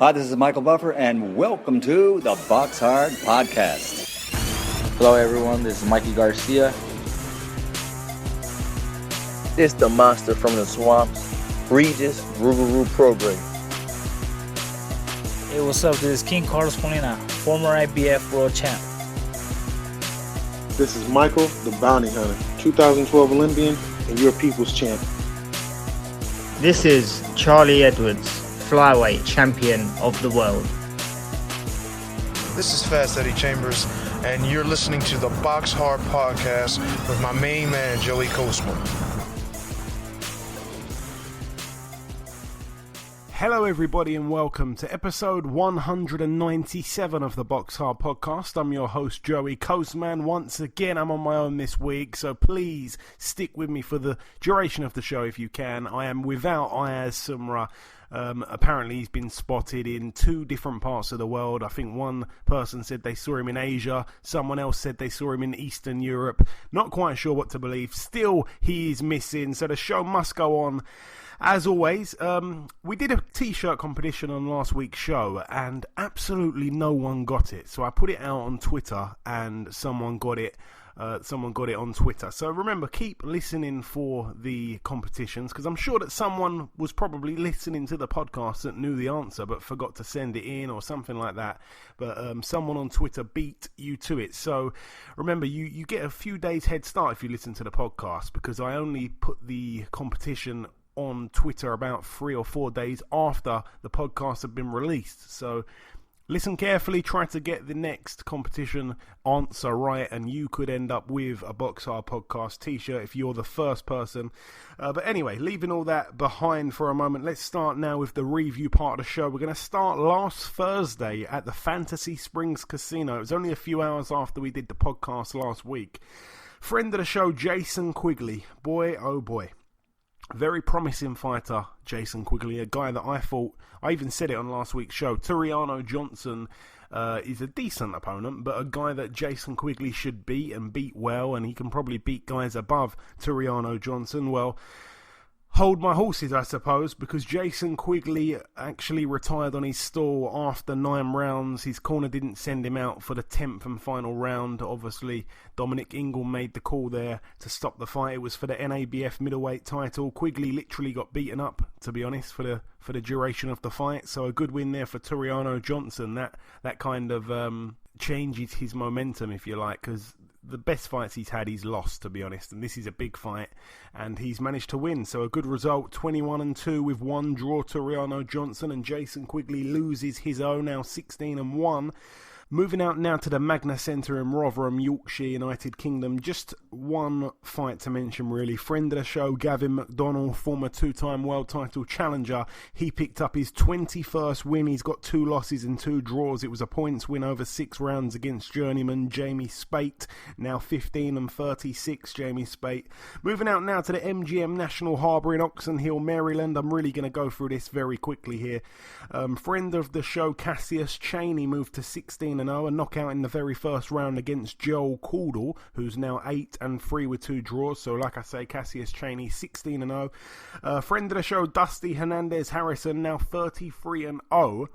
Hi, this is Michael Buffer, and welcome to the BoxHard Podcast. Hello, everyone. This is Mikey Garcia. This the monster from the swamps, Regis Rougarou Program. Hey, what's up? This is King Carlos Molina, former IBF World Champ. This is Michael, the Bounty Hunter, 2012 Olympian and your people's champ. This is Charlie Edwards, flyweight champion of the world. This is Fast Eddie Chambers, and you're listening to the BoxHard Podcast with my main man, Joey Coastman. Hello everybody and welcome to episode 197 of the BoxHard Podcast. I'm your host Joey Coastman. Once again, I'm on my own this week, so please stick with me for the duration of the show if you can. I am without Ayaz Sumra. Apparently he's been spotted in two different parts of the world. I think one person said they saw him in Asia, someone else said they saw him in Eastern Europe. Not quite sure what to believe. Still, he is missing, so the show must go on. As always, we did a t-shirt competition on last week's show and absolutely no one got it. So I put it out on Twitter and someone got it. On Twitter. So remember, keep listening for the competitions, because I'm sure that someone was probably listening to the podcast that knew the answer but forgot to send it in or something like that. But someone on Twitter beat you to it. So remember, you get a few days head start if you listen to the podcast, because I only put the competition on Twitter about 3 or 4 days after the podcast had been released. So listen carefully, try to get the next competition answer right, and you could end up with a BoxHard Podcast t-shirt if you're the first person. But anyway, leaving all that behind for a moment, let's start now with the review part of the show. We're going to start last Thursday at the Fantasy Springs Casino. It was only a few hours after we did the podcast last week. Friend of the show, Jason Quigley. Boy, oh boy. Very promising fighter, Jason Quigley, a guy that I thought, I even said it on last week's show, Tureano Johnson is a decent opponent, but a guy that Jason Quigley should beat and beat well, and he can probably beat guys above Tureano Johnson. Well, hold my horses, I suppose, because Jason Quigley actually retired on his stall after 9 rounds. His corner didn't send him out for the 10th and final round. Obviously, Dominic Ingle made the call there to stop the fight. It was for the NABF middleweight title. Quigley literally got beaten up, to be honest, for the duration of the fight. So a good win there for Tureano Johnson. That kind of changes his momentum, if you like, because the best fights he's had, he's lost, to be honest, and this is a big fight, and he's managed to win. So a good result, 21-2 with 1 draw. Tureano Johnson, and Jason Quigley loses his own, now 16-1. Moving out now to the Magna Centre in Rotherham, Yorkshire, United Kingdom. Just one fight to mention, really. Friend of the show, Gavin McDonnell, former 2-time world title challenger. He picked up his 21st win. He's got 2 losses and 2 draws. It was a points win over 6 rounds against journeyman Jamie Spate. Now 15-36, Jamie Spate. Moving out now to the MGM National Harbour in Oxon Hill, Maryland. I'm really going to go through this very quickly here. Friend of the show, Cassius Chaney, moved to 16-0, a knockout in the very first round against Joel Caudle, who's now 8-3 with 2 draws. So like I say, Cassius Chaney 16-0. Friend of the show, Dusty Hernandez Harrison, now 33-0.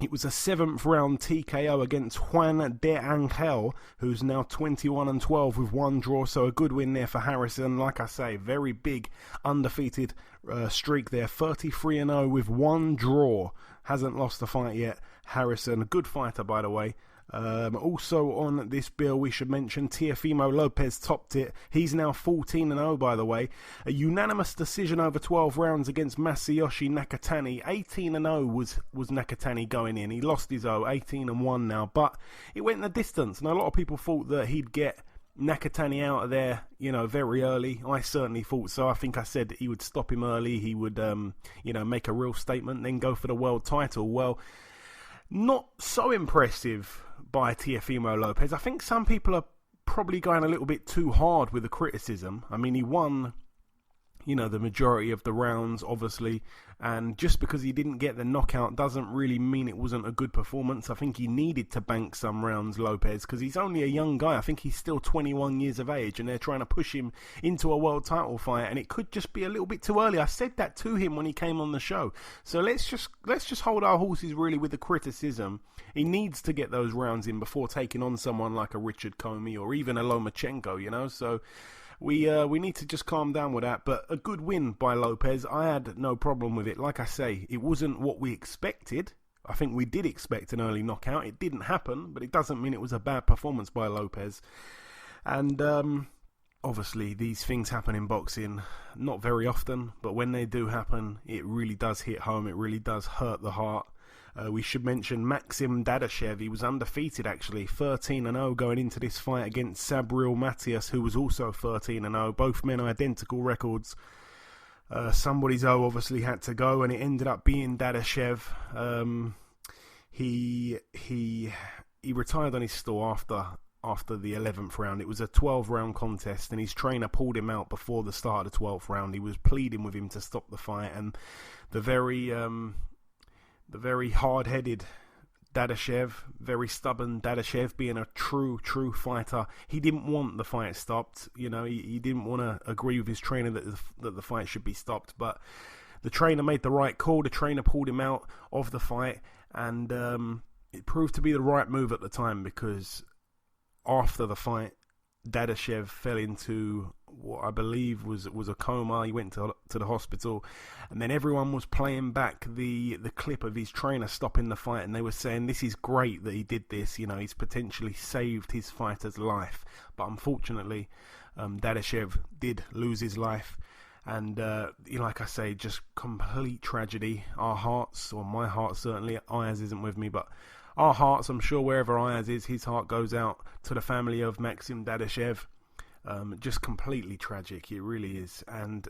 It was a 7th round TKO against Juan de Angel, who's now 21-12 with 1 draw. So a good win there for Harrison. Like I say, very big undefeated streak there. 33-0 with 1 draw. Hasn't lost a fight yet. Harrison, a good fighter, by the way. Also on this bill, we should mention Teofimo Lopez topped it. He's now 14-0, by the way. A unanimous decision over 12 rounds against Masayoshi Nakatani. 18-0 was Nakatani going in. He lost his 18-1 now, but it went the distance, and a lot of people thought that he'd get Nakatani out of there, very early. I certainly thought so. I think I said that he would stop him early. He would, make a real statement, then go for the world title. Well, not so impressive by Teofimo Lopez. I think some people are probably going a little bit too hard with the criticism. I mean, he won the majority of the rounds, obviously. And just because he didn't get the knockout doesn't really mean it wasn't a good performance. I think he needed to bank some rounds, Lopez, because he's only a young guy. I think he's still 21 years of age, and they're trying to push him into a world title fight, and it could just be a little bit too early. I said that to him when he came on the show. So let's just hold our horses really with the criticism. He needs to get those rounds in before taking on someone like a Richard Comey or even a Lomachenko, So we need to just calm down with that. But a good win by Lopez. I had no problem with it. Like I say, it wasn't what we expected. I think we did expect an early knockout. It didn't happen, but it doesn't mean it was a bad performance by Lopez. And obviously, these things happen in boxing not very often, but when they do happen, it really does hit home. It really does hurt the heart. We should mention Maxim Dadashev. He was undefeated, actually, 13-0 going into this fight against Sabril Matias, who was also 13-0. Both men identical records. Somebody's obviously had to go, and it ended up being Dadashev. He retired on his stall after the 11th round. It was a 12-round contest, and his trainer pulled him out before the start of the 12th round. He was pleading with him to stop the fight, and the very hard-headed Dadashev, very stubborn Dadashev, being a true fighter, he didn't want the fight stopped. He didn't want to agree with his trainer that the fight should be stopped. But the trainer made the right call. The trainer pulled him out of the fight, and it proved to be the right move at the time, because after the fight, Dadashev fell into what I believe was a coma. He went to the hospital, and then everyone was playing back the clip of his trainer stopping the fight, and they were saying this is great that he did this. He's potentially saved his fighter's life. But unfortunately, Dadashev did lose his life, and like I say, just complete tragedy. Our hearts, or my heart certainly, Ayaz isn't with me, but our hearts, I'm sure wherever Ayaz is, his heart goes out to the family of Maxim Dadashev. Just completely tragic, it really is. And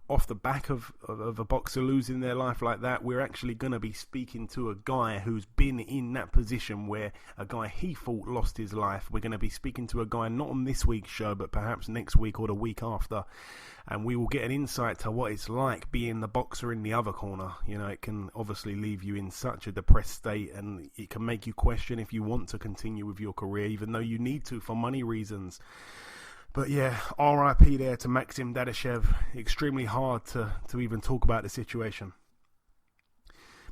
off the back of a boxer losing their life like that, we're actually going to be speaking to a guy who's been in that position where a guy he thought lost his life. We're going to be speaking to a guy not on this week's show, but perhaps next week or the week after, and we will get an insight to what it's like being the boxer in the other corner. It can obviously leave you in such a depressed state, and it can make you question if you want to continue with your career, even though you need to for money reasons. But yeah, RIP there to Maxim Dadashev. Extremely hard to even talk about the situation.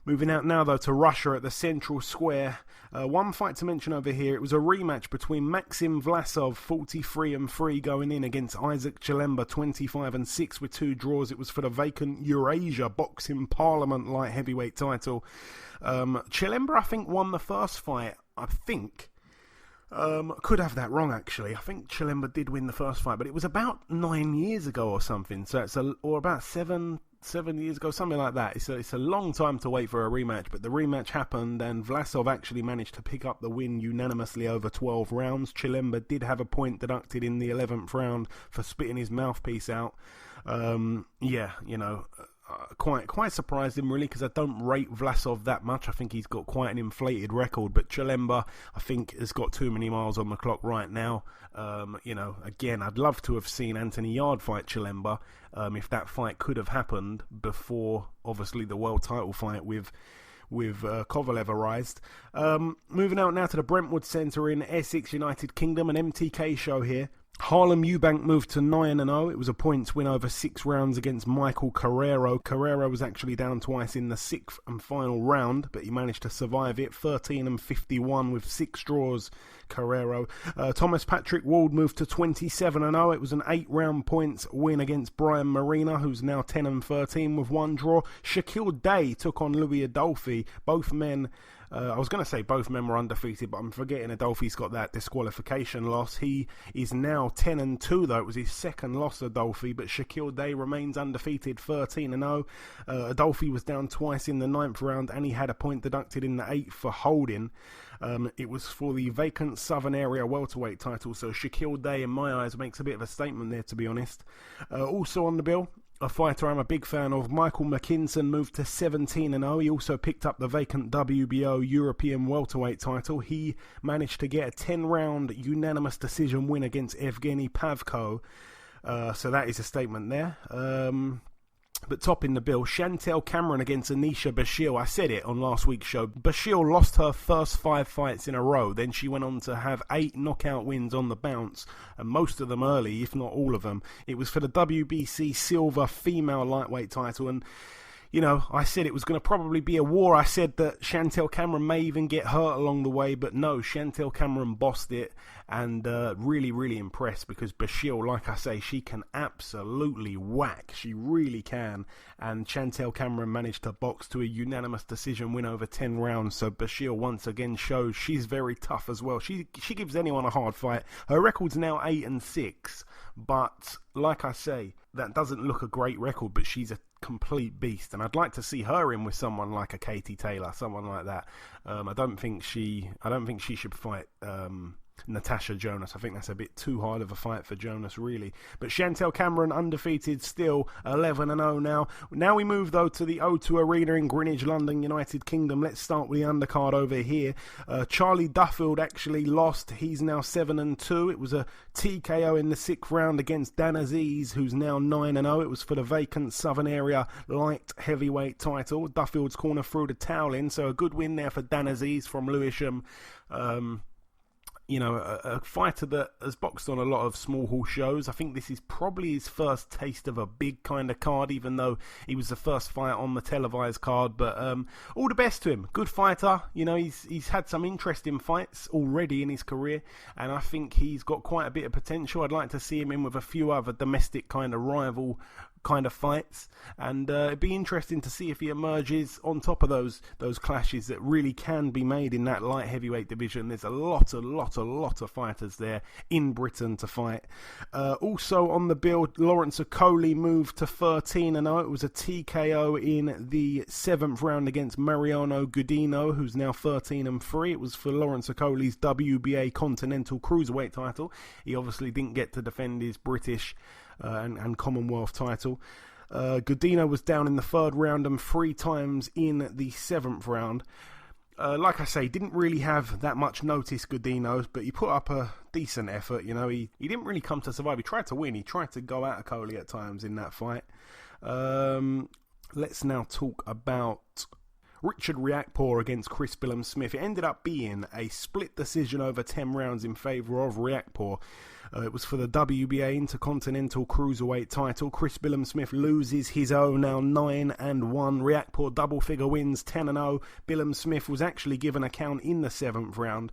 Moving out now, though, to Russia at the Central Square. One fight to mention over here. It was a rematch between Maxim Vlasov, 43-3, going in against Isaac Chilemba, 25-6, with 2 draws. It was for the vacant Eurasia Boxing Parliament light heavyweight title. Chilemba, I think, won the first fight. Could have that wrong, actually. I think Chilemba did win the first fight, but it was about 9 years ago or something. So or about seven years ago, something like that. It's a long time to wait for a rematch, but the rematch happened, and Vlasov actually managed to pick up the win unanimously over 12 rounds. Chilemba did have a point deducted in the 11th round for spitting his mouthpiece out. Quite surprised him, really, because I don't rate Vlasov that much. I think he's got quite an inflated record, but Chilemba, I think, has got too many miles on the clock right now. Again, I'd love to have seen Anthony Yarde fight Chilemba, if that fight could have happened before, obviously, the world title fight with Kovalev arised. Moving out now to the Brentwood Centre in Essex, United Kingdom, an MTK show here. Harlem Eubank moved to 9-0. It was a points win over 6 rounds against Michael Carrero. Carrero was actually down twice in the 6th and final round, but he managed to survive it. 13-51 with 6 draws, Carrero. Thomas Patrick Ward moved to 27-0. It was an 8-round points win against Brian Marina, who's now 10-13 with 1 draw. Shaquille Day took on Louis Adolphi. Both men... I was going to say both men were undefeated, but I'm forgetting Adolphi's got that disqualification loss. He is now 10-2, though. It was his second loss, Adolphi, but Shaquille Day remains undefeated, 13-0. Adolphi was down twice in the 9th round, and he had a point deducted in the 8th for holding. It was for the vacant Southern Area welterweight title, so Shaquille Day, in my eyes, makes a bit of a statement there, to be honest. Also on the bill, a fighter I'm a big fan of, Michael McKinson, moved to 17-0. He also picked up the vacant WBO European welterweight title. He managed to get a 10-round unanimous decision win against Evgeny Pavko. So that is a statement there. But topping the bill, Chantel Cameron against Anisha Bashir. I said it on last week's show. Bashir lost her first 5 fights in a row. Then she went on to have 8 knockout wins on the bounce, and most of them early, if not all of them. It was for the WBC Silver Female Lightweight title, and you know, I said it was going to probably be a war. I said that Chantel Cameron may even get hurt along the way, but no, Chantel Cameron bossed it, and really, really impressed, because Bashir, like I say, she can absolutely whack. She really can, and Chantel Cameron managed to box to a unanimous decision win over 10 rounds, so Bashir once again shows she's very tough as well. She gives anyone a hard fight. Her record's now 8-6, but like I say, that doesn't look a great record, but she's a complete beast, and I'd like to see her in with someone like a Katie Taylor, someone like that. I don't think she should fight Natasha Jonas. I think that's a bit too hard of a fight for Jonas, really. But Chantel Cameron undefeated still, 11-0 now. Now we move though to the O2 Arena in Greenwich, London, United Kingdom. Let's start with the undercard over here. Charlie Duffield actually lost. He's now 7-2. It was a TKO in the 6th round against Dan Aziz, who's now 9-0. It was for the vacant Southern Area light heavyweight title. Duffield's corner threw the towel in, so a good win there for Dan Aziz from Lewisham. You know, a fighter that has boxed on a lot of small hall shows. I think this is probably his first taste of a big kind of card, even though he was the first fight on the televised card. But all the best to him. Good fighter. You know, he's had some interesting fights already in his career, and I think he's got quite a bit of potential. I'd like to see him in with a few other domestic kind of rival kind of fights, and it'd be interesting to see if he emerges on top of those clashes that really can be made in that light heavyweight division. There's a lot of fighters there in Britain to fight. Also on the bill, Lawrence Okoli moved to 13-0. It was a TKO in the 7th round against Mariano Godinho, who's now 13-3. It was for Lawrence Okoli's WBA Continental Cruiserweight title. He obviously didn't get to defend his British and Commonwealth title. Godinho was down in the 3rd round and 3 times in the 7th round. Like I say, didn't really have that much notice, Godinho, but he put up a decent effort. You know, he didn't really come to survive. He tried to win. He tried to go at Okoli at times in that fight. Let's now talk about Richard Riakporhe against Chris Billam-Smith. It ended up being a split decision over 10 rounds in favour of Riakporhe. It was for the WBA Intercontinental Cruiserweight title. Chris Billam-Smith loses his own, now 9-1. Riakporhe double-figure wins, 10-0. Billam-Smith was actually given a count in the 7th round.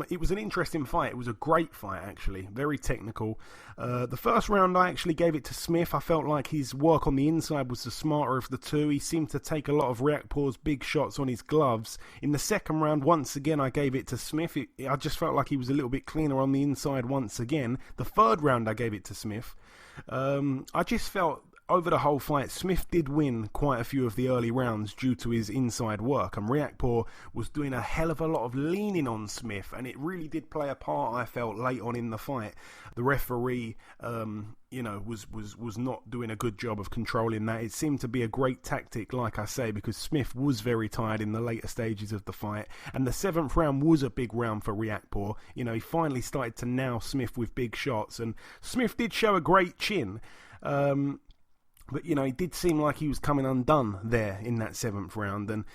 It was an interesting fight. It was a great fight, actually. Very technical. The first round, I actually gave it to Smith. I felt like his work on the inside was the smarter of the two. He seemed to take a lot of Riakporhe's big shots on his gloves. In the 2nd round, once again, I gave it to Smith. I just felt like he was a little bit cleaner on the inside once again. The 3rd round I gave it to Smith. I just felt over the whole fight Smith did win quite a few of the early rounds due to his inside work, and Riakporhe was doing a hell of a lot of leaning on Smith, and it really did play a part, I felt, late on in the fight. The referee you know, was not doing a good job of controlling that. It seemed to be a great tactic, like I say, because Smith was very tired in the later stages of the fight, and the 7th round was a big round for Riakporhe. You know, he finally started to nail Smith with big shots, and Smith did show a great chin. But, you know, it did seem like he was coming undone there in that 7th round. And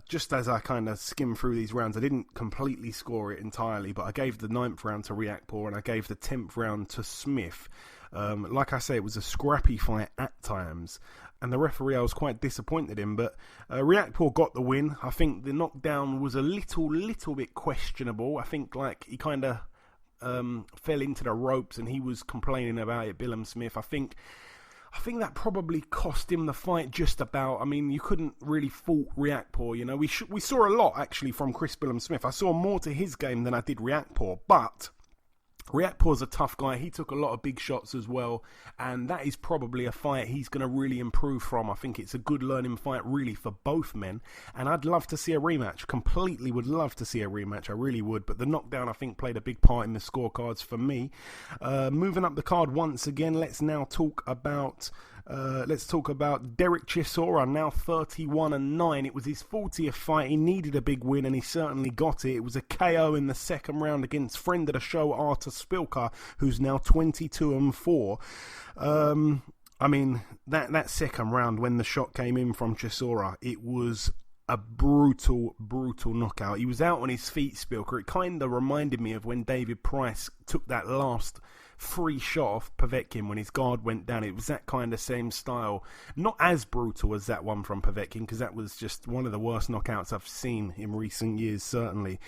just as I kind of skimmed through these rounds, I didn't completely score it entirely, but I gave the 9th round to Riakporhe and I gave the 10th round to Smith. Like I say, it was a scrappy fight at times, and the referee I was quite disappointed in, but Riakporhe got the win. I think the knockdown was a little bit questionable. I think like he kind of fell into the ropes and he was complaining about it, Billam-Smith. I think that probably cost him the fight just about. I mean, you couldn't really fault Riakporhe, you know. We saw a lot, actually, from Chris Billam-Smith. I saw more to his game than I did Riakporhe, but Riakporhe's a tough guy. He took a lot of big shots as well, and that is probably a fight he's going to really improve from. I think it's a good learning fight, really, for both men, and I'd love to see a rematch. Completely would love to see a rematch. I really would, but the knockdown, I think, played a big part in the scorecards for me. Moving up the card once again, let's now talk about Let's talk about Derek Chisora, now 31-9. It was his 40th fight. He needed a big win, and he certainly got it. It was a KO in the second round against friend of the show, Artur Spilka, who's now 22-4. I mean, that second round, when the shot came in from Chisora, it was a brutal knockout. He was out on his feet, Spilka. It kind of reminded me of when David Price took that last free shot off Povetkin when his guard went down. It was that kind of same style. Not as brutal as that one from Povetkin, because that was just one of the worst knockouts I've seen in recent years, certainly.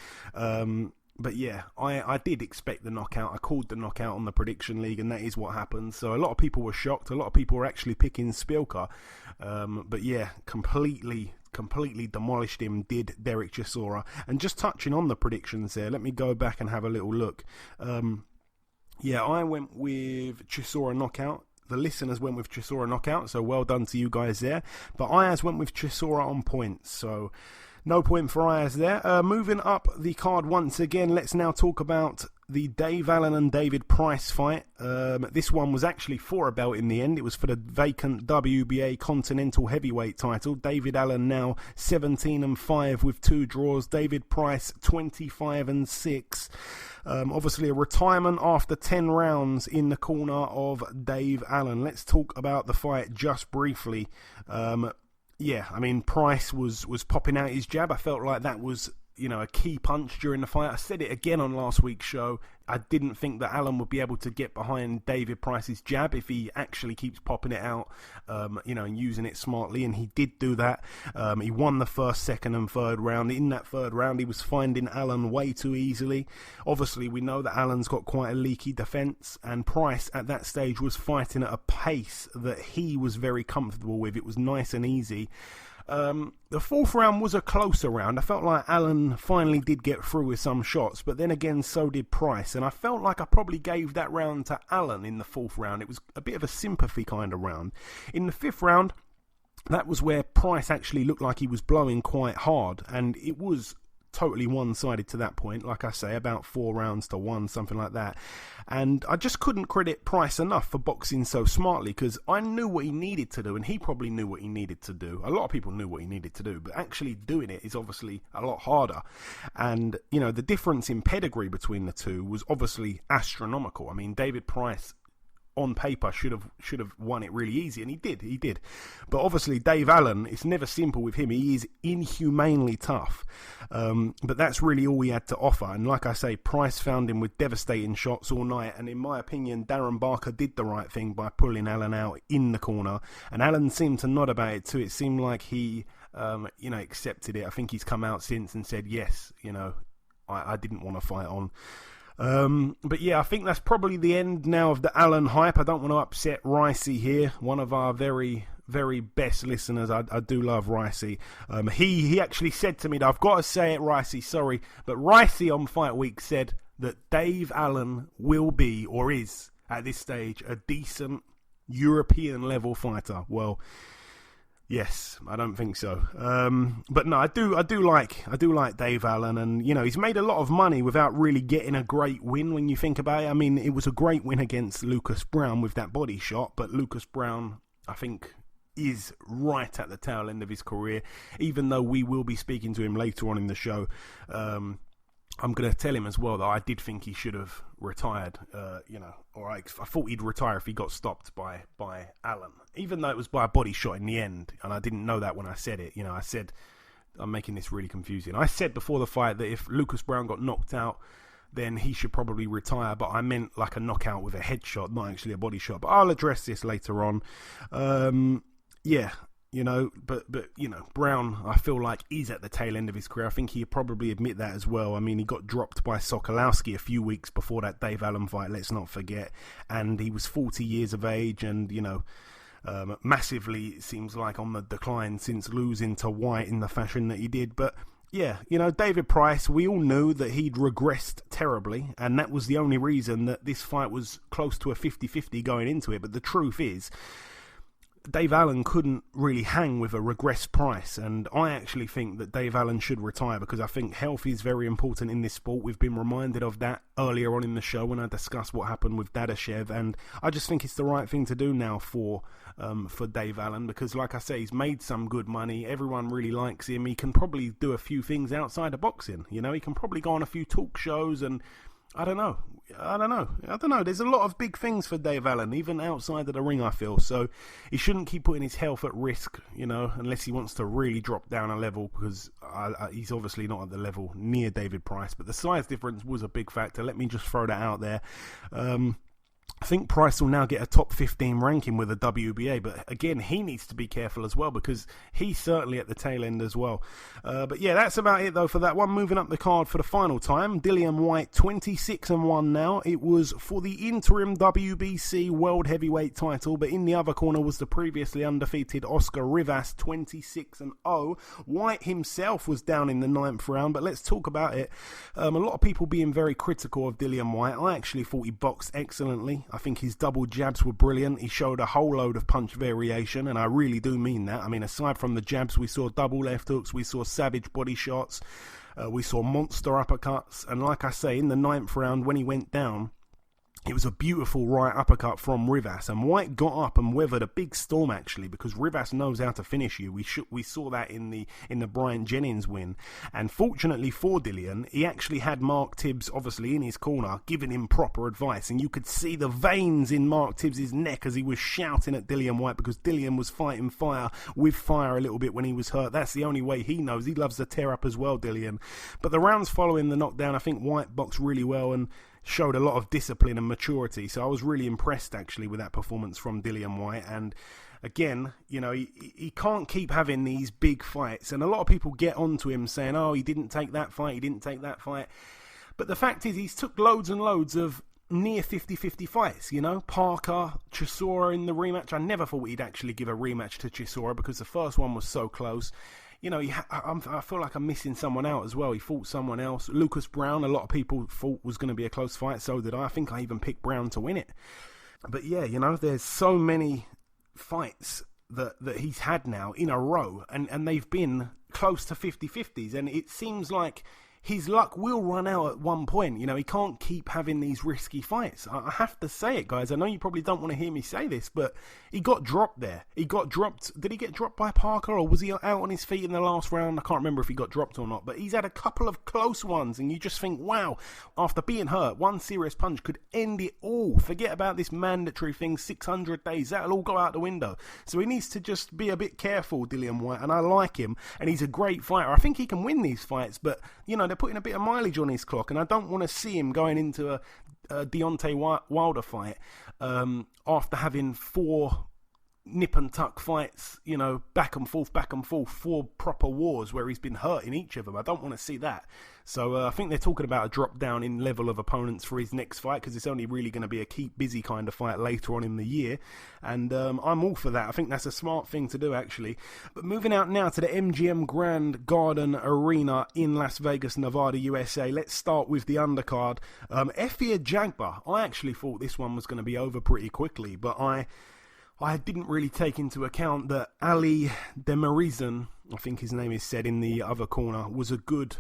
But yeah, I did expect the knockout. I called the knockout on the prediction league, and that is what happened. So a lot of people were shocked. A lot of people were actually picking Spilka. But yeah, completely demolished him, did Derek Chisora. And just touching on the predictions there, let me go back and have a little look. Yeah, I went with Chisora knockout. The listeners went with Chisora knockout, so well done to you guys there. But Ayaz went with Chisora on points, so no point for Ayaz there. Moving up the card once again, let's now talk about the Dave Allen and David Price fight. This one was actually for a belt in the end. It was for the vacant WBA Continental Heavyweight title. David Allen now 17-5 with 2 draws. David Price 25-6. Obviously a retirement after 10 rounds in the corner of Dave Allen. Let's talk about the fight just briefly. Yeah, I mean, Price was popping out his jab. I felt like that was, a key punch during the fight. I said it again on last week's show. I didn't think that Allen would be able to get behind David Price's jab if he actually keeps popping it out, and using it smartly, and he did do that. He won the first, second, and third round. In that third round, he was finding Allen way too easily. Obviously, we know that Allen's got quite a leaky defense, and Price at that stage was fighting at a pace that he was very comfortable with. It was nice and easy. The fourth round was a closer round. I felt like Allen finally did get through with some shots, but then again, so did Price. And I felt like I probably gave that round to Allen in the fourth round. It was a bit of a sympathy kind of round. In the fifth round, that was where Price actually looked like he was blowing quite hard, and it was totally one-sided to that point, like I say, about 4 rounds to 1, something like that. And I just couldn't credit Price enough for boxing so smartly, because I knew what he needed to do, and he probably knew what he needed to do. A lot of people knew what he needed to do, but actually doing it is obviously a lot harder. And, the difference in pedigree between the two was obviously astronomical. I mean, David Price on paper should have won it really easy, and he did. But obviously Dave Allen, it's never simple with him. He is inhumanely tough, but that's really all he had to offer. And like I say, Price found him with devastating shots all night, and in my opinion, Darren Barker did the right thing by pulling Allen out in the corner, and Allen seemed to nod about it too. It seemed like he accepted it. I think he's come out since and said, yes, I didn't want to fight on. But yeah, I think that's probably the end now of the Allen hype. I don't want to upset Ricey here, one of our very, very best listeners. I do love Ricey. He actually said to me, that I've got to say it, Ricey, sorry, but Ricey on Fight Week said that Dave Allen will be, or is at this stage, a decent European level fighter. Well, yes, I don't think so. But no, I do like Dave Allen, and he's made a lot of money without really getting a great win when you think about it. I mean, it was a great win against Lucas Browne with that body shot, but Lucas Browne, I think, is right at the tail end of his career, even though we will be speaking to him later on in the show. I'm going to tell him as well that I did think he should have retired, or I thought he'd retire if he got stopped by Allen, even though it was by a body shot in the end, and I didn't know that when I said it. I said, I'm making this really confusing. I said before the fight that if Lucas Browne got knocked out, then he should probably retire, but I meant like a knockout with a headshot, not actually a body shot. But I'll address this later on. But Browne, I feel like, is at the tail end of his career. I think he'd probably admit that as well. I mean, he got dropped by Sokolowski a few weeks before that Dave Allen fight, let's not forget. And he was 40 years of age and, massively, it seems like, on the decline since losing to White in the fashion that he did. But yeah, David Price, we all knew that he'd regressed terribly, and that was the only reason that this fight was close to a 50-50 going into it. But the truth is, Dave Allen couldn't really hang with a regressed Price, and I actually think that Dave Allen should retire because I think health is very important in this sport. We've been reminded of that earlier on in the show when I discussed what happened with Dadashev, and I just think it's the right thing to do now for Dave Allen because, like I say, he's made some good money. Everyone really likes him. He can probably do a few things outside of boxing. You know, he can probably go on a few talk shows and I don't know. There's a lot of big things for Dave Allen, even outside of the ring, I feel. So he shouldn't keep putting his health at risk, you know, unless he wants to really drop down a level because he's obviously not at the level near David Price. But the size difference was a big factor. Let me just throw that out there. I think Price will now get a top 15 ranking with the WBA, but again, he needs to be careful as well because he's certainly at the tail end as well. But yeah, that's about it though for that one. Moving up the card for the final time, Dillian Whyte 26-1 now. It was for the interim WBC World Heavyweight title, but in the other corner was the previously undefeated Oscar Rivas 26-0. Whyte himself was down in the 9th round, but let's talk about it. A lot of people being very critical of Dillian Whyte. I actually thought he boxed excellently. I think his double jabs were brilliant. He showed a whole load of punch variation, and I really do mean that. I mean, aside from the jabs, we saw double left hooks, we saw savage body shots, we saw monster uppercuts, and like I say, in the 9th round, when he went down, it was a beautiful right uppercut from Rivas, and Whyte got up and weathered a big storm actually because Rivas knows how to finish you. We saw that in the Bryant Jennings win, and fortunately for Dillian, he actually had Mark Tibbs obviously in his corner giving him proper advice, and you could see the veins in Mark Tibbs' neck as he was shouting at Dillian Whyte because Dillian was fighting fire with fire a little bit when he was hurt. That's the only way he knows. He loves to tear up as well, Dillian. But the rounds following the knockdown, I think Whyte boxed really well and showed a lot of discipline and maturity, so I was really impressed actually with that performance from Dillian Whyte. And again, you know, he can't keep having these big fights, and a lot of people get onto him saying, oh, he didn't take that fight, but the fact is he's took loads and loads of near 50-50 fights, you know. Parker, Chisora in the rematch. I never thought he'd actually give a rematch to Chisora because the first one was so close. You know, I feel like I'm missing someone out as well. He fought someone else. Lucas Browne, a lot of people thought was going to be a close fight. So did I. I think I even picked Browne to win it. But yeah, you know, there's so many fights that he's had now in a row. And they've been close to 50-50s. And it seems like his luck will run out at one point. You know, he can't keep having these risky fights. I have to say it, guys. I know you probably don't want to hear me say this, but he got dropped there. He got dropped. Did he get dropped by Parker, or was he out on his feet in the last round? I can't remember if he got dropped or not, but he's had a couple of close ones, and you just think, wow, after being hurt, one serious punch could end it all. Forget about this mandatory thing, 600 days. That'll all go out the window. So he needs to just be a bit careful, Dillian Whyte, and I like him, and he's a great fighter. I think he can win these fights, but, you know, they're putting a bit of mileage on his clock, and I don't want to see him going into a Deontay Wilder fight after having 4 nip and tuck fights, you know, back and forth, 4 proper wars where he's been hurt in each of them. I don't want to see that. So I think they're talking about a drop down in level of opponents for his next fight because it's only really going to be a keep busy kind of fight later on in the year. And I'm all for that. I think that's a smart thing to do, actually. But moving out now to the MGM Grand Garden Arena in Las Vegas, Nevada, USA. Let's start with the undercard. Efe Ajagba. I actually thought this one was going to be over pretty quickly, but I didn't really take into account that Ali Demirizan, I think his name is said in the other corner, was a good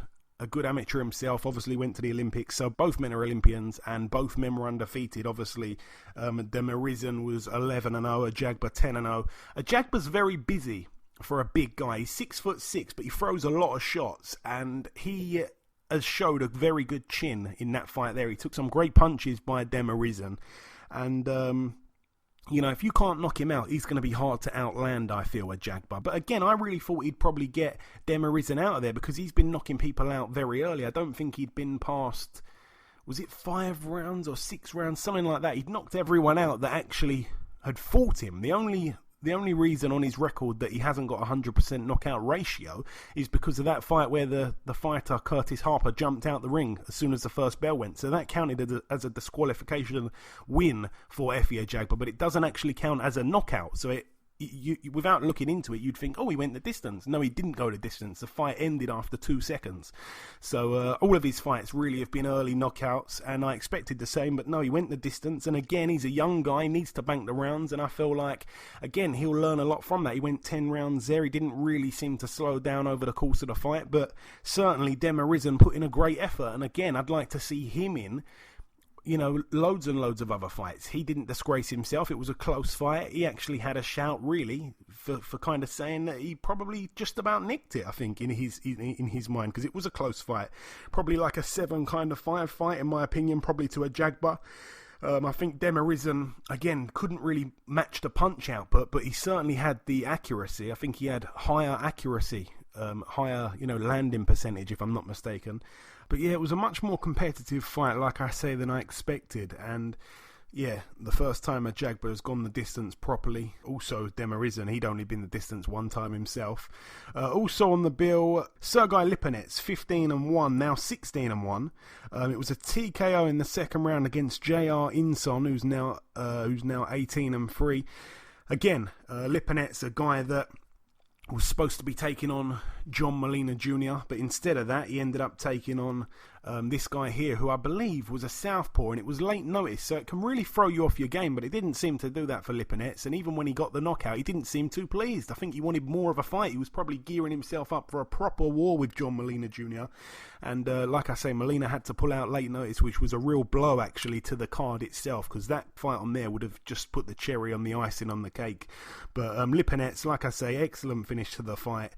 amateur himself. Obviously went to the Olympics, so both men are Olympians and both men were undefeated. Obviously, Demirizan was 11-0, Ajagba 10-0. Ajagba's very busy for a big guy. He's 6'6", but he throws a lot of shots, and he has showed a very good chin in that fight there. He took some great punches by Demirizan, and you know, if you can't knock him out, he's going to be hard to outland, I feel, Ajagba. But again, I really thought he'd probably get Demirizan out of there because he's been knocking people out very early. I don't think he'd been past, was it 5 rounds or 6 rounds, something like that. He'd knocked everyone out that actually had fought him. The only reason on his record that he hasn't got a 100% knockout ratio is because of that fight where the fighter, Curtis Harper, jumped out the ring as soon as the first bell went. So that counted as a disqualification win for Efe Ajagba, but it doesn't actually count as a knockout. So without looking into it, you'd think, oh, he went the distance. No, he didn't go the distance. The fight ended after 2 seconds. So all of his fights really have been early knockouts, and I expected the same, but no, he went the distance. And again, he's a young guy, needs to bank the rounds, and I feel like, again, he'll learn a lot from that. He went 10 rounds there. He didn't really seem to slow down over the course of the fight, but certainly Demirizin put in a great effort. And again, I'd like to see him in loads and loads of other fights. He didn't disgrace himself. It was a close fight. He actually had a shout, really, for kind of saying that he probably just about nicked it, I think, in his mind, because it was a close fight. Probably like a 7 kind of 5 fight, in my opinion, probably to a Jagba. I think Demirizin, again, couldn't really match the punch output, but he certainly had the accuracy. I think he had higher accuracy, higher, landing percentage, if I'm not mistaken. But yeah, it was a much more competitive fight, like I say, than I expected. And yeah, the first time a Jagba has gone the distance properly. Also, Demirizin, he'd only been the distance 1 time himself. Also on the bill, Sergey Lipinets, 15-1, now 16-1. It was a TKO in the second round against J.R. Inson, who's now 18-3. Again, Lipinets, a guy that was supposed to be taking on John Molina Jr., but instead of that, he ended up taking on this guy here, who I believe was a southpaw, and it was late notice, so it can really throw you off your game, but it didn't seem to do that for Lipinets, and even when he got the knockout, he didn't seem too pleased. I think he wanted more of a fight. He was probably gearing himself up for a proper war with John Molina Jr., and like I say, Molina had to pull out late notice, which was a real blow, actually, to the card itself, because that fight on there would have just put the cherry on the icing on the cake. But Lipinets, like I say, excellent finish to the fight.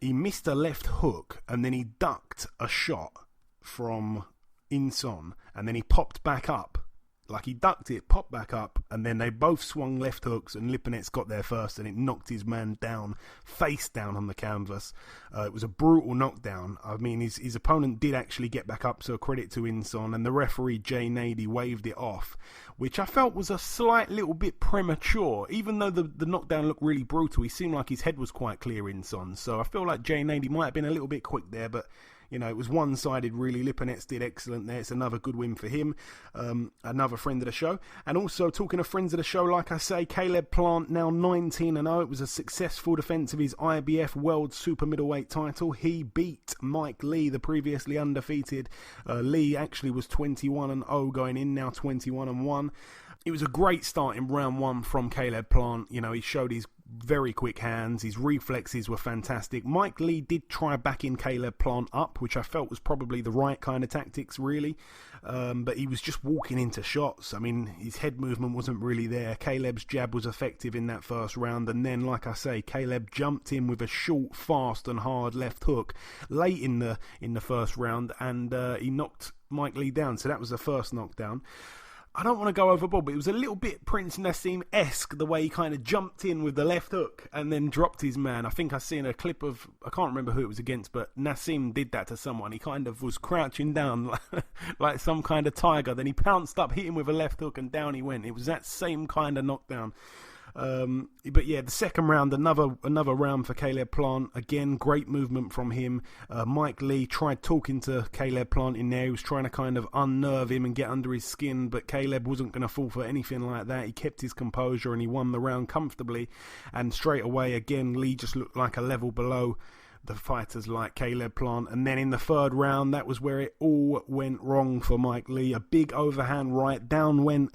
He missed a left hook, and then he ducked a shot from Inson, and then he popped back up. Like, he ducked it, popped back up, and then they both swung left hooks, and Lipinets got there first, and it knocked his man down, face down on the canvas. It was a brutal knockdown. I mean, his opponent did actually get back up, so credit to Inson, and the referee, Jay Nady, waved it off, which I felt was a slight little bit premature. Even though the knockdown looked really brutal, he seemed like his head was quite clear, Inson, so I feel like Jay Nady might have been a little bit quick there, but it was one-sided, really. Lipinets did excellent there. It's another good win for him. Another friend of the show. And also, talking of friends of the show, like I say, Caleb Plant, now 19-0. It was a successful defence of his IBF World Super Middleweight title. He beat Mike Lee, the previously undefeated. Lee actually was 21-0 going in, now 21-1. It was a great start in round 1 from Caleb Plant. He showed his very quick hands. His reflexes were fantastic. Mike Lee did try backing Caleb Plant up, which I felt was probably the right kind of tactics, really. But he was just walking into shots. I mean, his head movement wasn't really there. Caleb's jab was effective in that first round. And then, like I say, Caleb jumped in with a short, fast and hard left hook late in the first round. And he knocked Mike Lee down. So that was the first knockdown. I don't want to go overboard, but it was a little bit Prince Nassim-esque, the way he kind of jumped in with the left hook and then dropped his man. I think I seen a clip of, I can't remember who it was against, but Nassim did that to someone. He kind of was crouching down like some kind of tiger. Then he pounced up, hit him with a left hook, and down he went. It was that same kind of knockdown. But yeah, the second round, another round for Caleb Plant. Again, great movement from him. Mike Lee tried talking to Caleb Plant in there. He was trying to kind of unnerve him and get under his skin, but Caleb wasn't going to fall for anything like that. He kept his composure and he won the round comfortably. And straight away, again, Lee just looked like a level below the fighters like Caleb Plant. And then in the third round, that was where it all went wrong for Mike Lee. A big overhand right, down went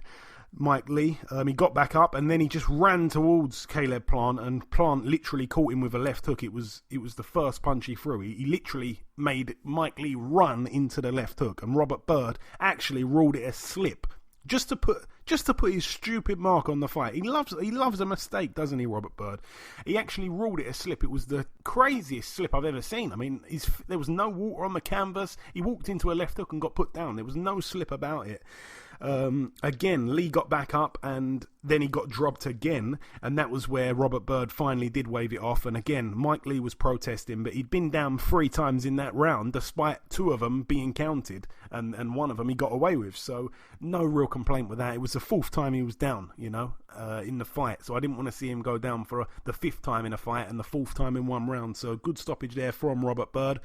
Mike Lee. He got back up and then he just ran towards Caleb Plant, and Plant literally caught him with a left hook. It was the first punch he threw. He literally made Mike Lee run into the left hook, and Robert Byrd actually ruled it a slip just to put his stupid mark on the fight. He loves a mistake, doesn't he, Robert Byrd? He actually ruled it a slip. It was the craziest slip I've ever seen. I mean, there was no water on the canvas. He walked into a left hook and got put down. There was no slip about it. Again, Lee got back up and then he got dropped again, and that was where Robert Byrd finally did wave it off. And again, Mike Lee was protesting, but he'd been down 3 times in that round, despite 2 of them being counted, and 1 of them he got away with, so no real complaint with that. It was the 4th time he was down, in the fight, so I didn't want to see him go down for the 5th time in a fight and the 4th time in 1 round, so good stoppage there from Robert Byrd.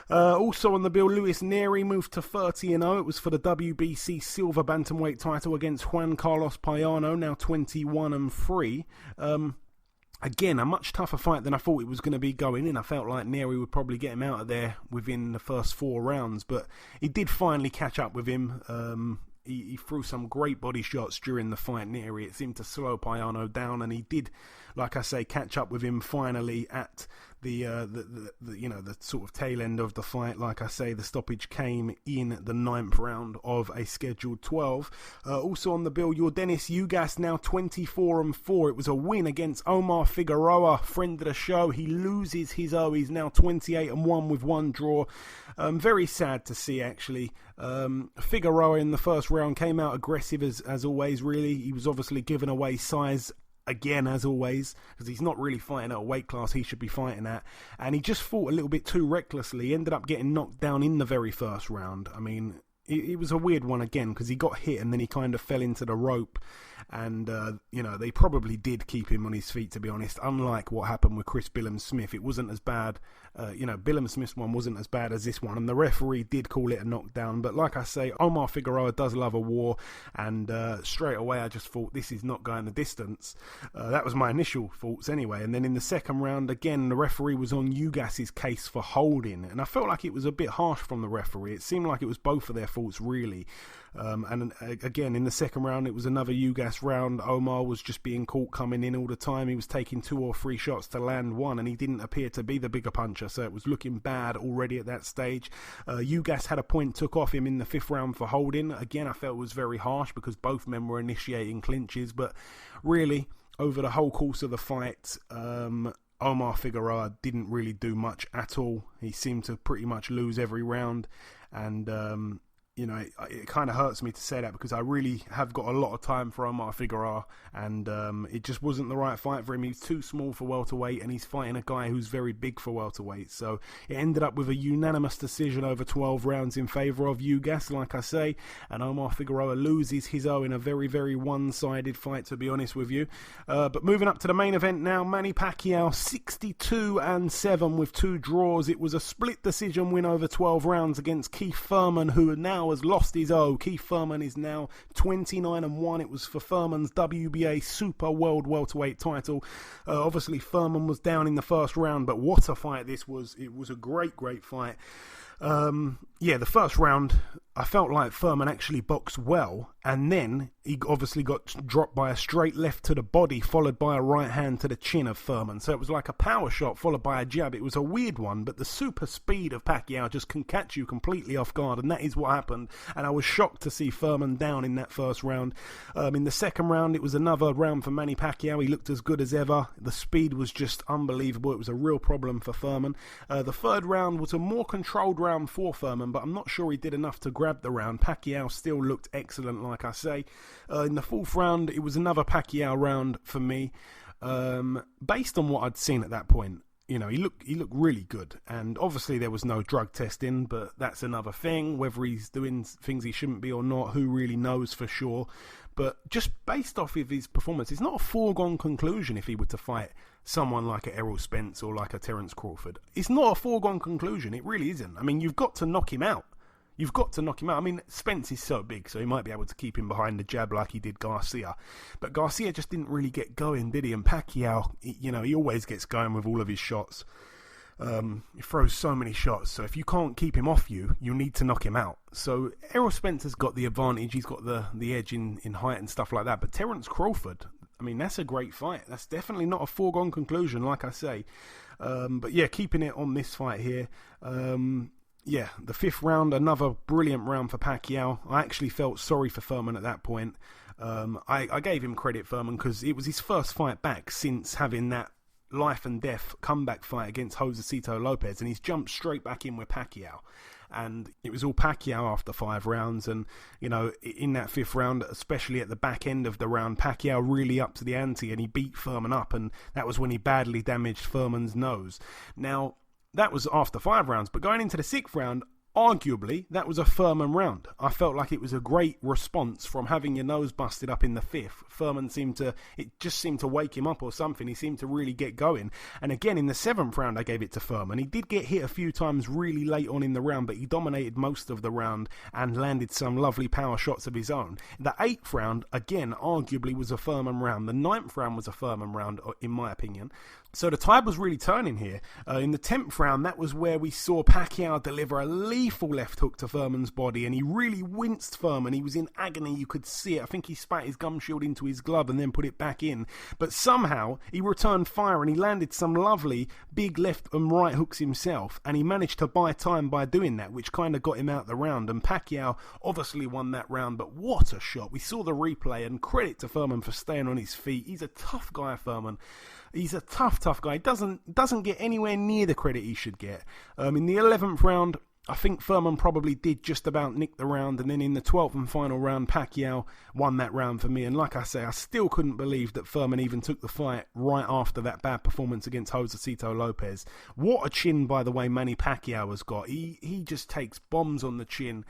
Also on the bill, Luis Neri moved to 30-0. It was for the WBC silver bantamweight title against Juan Carlos Payano, now 21-3. Again, a much tougher fight than I thought it was going to be going in. I felt like Neri would probably get him out of there within the first 4 rounds, but he did finally catch up with him. He threw some great body shots during the fight, Neri. It seemed to slow Payano down, and he did, like I say, catch up with him finally at the sort of tail end of the fight. Like I say, the stoppage came in the 9th round of a scheduled 12. Also on the bill, Yordenis Ugas, now 24-4. It was a win against Omar Figueroa, friend of the show. He loses his He's now 28-1 with 1 draw. Very sad to see, actually. Figueroa in the first round came out aggressive as always, really. He was obviously giving away size again, as always, because he's not really fighting at a weight class he should be fighting at, and he just fought a little bit too recklessly. He ended up getting knocked down in the very first round. I mean, it was a weird one again, because he got hit and then he kind of fell into the rope, and they probably did keep him on his feet, to be honest, unlike what happened with Chris Billum-Smith. It wasn't as bad. Billum-Smith's one wasn't as bad as this one, and the referee did call it a knockdown. But like I say, Omar Figueroa does love a war, and straight away I just thought, this is not going the distance. That was my initial thoughts anyway. And then in the second round, again, the referee was on Ugas's case for holding, and I felt like it was a bit harsh from the referee. It seemed like it was both of their faults, really. And again, in the second round, it was another Ugas round. Omar was just being caught coming in all the time. He was taking 2 or 3 shots to land 1, and he didn't appear to be the bigger puncher, so it was looking bad already at that stage. Ugas had a point took off him in the 5th round for holding. Again, I felt it was very harsh because both men were initiating clinches, but really, over the whole course of the fight, Omar Figueroa didn't really do much at all. He seemed to pretty much lose every round, and it kind of hurts me to say that because I really have got a lot of time for Omar Figueroa, and it just wasn't the right fight for him. He's too small for welterweight, and he's fighting a guy who's very big for welterweight. So it ended up with a unanimous decision over 12 rounds in favour of Ugas, like I say, and Omar Figueroa loses his in a very, very one-sided fight, to be honest with you. But moving up to the main event now, Manny Pacquiao 62-7 with 2 draws. It was a split decision win over 12 rounds against Keith Thurman, who now has lost his Keith Thurman is now 29-1. It was for Thurman's WBA Super World Welterweight title. Obviously, Thurman was down in the first round, but what a fight this was. It was a great, great fight. The first round, I felt like Thurman actually boxed well, and then he obviously got dropped by a straight left to the body, followed by a right hand to the chin of Thurman. So it was like a power shot followed by a jab. It was a weird one, but the super speed of Pacquiao just can catch you completely off guard, and that is what happened. And I was shocked to see Thurman down in that first round. In the second round, it was another round for Manny Pacquiao. He looked as good as ever. The speed was just unbelievable. It was a real problem for Thurman. The third round was a more controlled round for Thurman, but I'm not sure he did enough to grab the round. Pacquiao still looked excellent, like I say. In the fourth round, it was another Pacquiao round for me. Based on what I'd seen at that point, he looked really good, and obviously there was no drug testing, but that's another thing. Whether he's doing things he shouldn't be or not, who really knows for sure. But just based off of his performance, it's not a foregone conclusion if he were to fight someone like a Errol Spence or like a Terence Crawford. It's not a foregone conclusion. It really isn't. I mean, you've got to knock him out. You've got to knock him out. I mean, Spence is so big, so he might be able to keep him behind the jab like he did Garcia. But Garcia just didn't really get going, did he? And Pacquiao, he always gets going with all of his shots. He throws so many shots, so if you can't keep him off you need to knock him out. So Errol Spence has got the advantage. He's got the edge in height and stuff like that. But Terence Crawford, I mean, that's a great fight. That's definitely not a foregone conclusion, like I say. But yeah, keeping it on this fight here. The fifth round, another brilliant round for Pacquiao. I actually felt sorry for Thurman at that point. I gave him credit, Thurman, because it was his first fight back since having that life and death comeback fight against Josecito Lopez, and he's jumped straight back in with Pacquiao. And it was all Pacquiao after 5 rounds, and in that fifth round, especially at the back end of the round, Pacquiao really upped the ante and he beat Thurman up, and that was when he badly damaged Thurman's nose. Now, that was after 5 rounds, but going into the 6th round, arguably, that was a Furman round. I felt like it was a great response from having your nose busted up in the 5th. Furman just seemed to wake him up or something. He seemed to really get going. And again, in the 7th round, I gave it to Furman. He did get hit a few times really late on in the round, but he dominated most of the round and landed some lovely power shots of his own. The 8th round, again, arguably was a Furman round. The 9th round was a Furman round, in my opinion. So the tide was really turning here. In the 10th round, that was where we saw Pacquiao deliver a lethal left hook to Furman's body, and he really winced Furman. He was in agony. You could see it. I think he spat his gum shield into his glove and then put it back in. But somehow, he returned fire and he landed some lovely big left and right hooks himself, and he managed to buy time by doing that, which kind of got him out the round. And Pacquiao obviously won that round, but what a shot. We saw the replay, and credit to Furman for staying on his feet. He's a tough guy, Furman. He's a tough guy. He doesn't get anywhere near the credit he should get. In the 11th round, I think Furman probably did just about nick the round, and then in the 12th and final round, Pacquiao won that round for me. And like I say, I still couldn't believe that Furman even took the fight right after that bad performance against Josecito Lopez. What a chin, by the way, Manny Pacquiao has got. He just takes bombs on the chin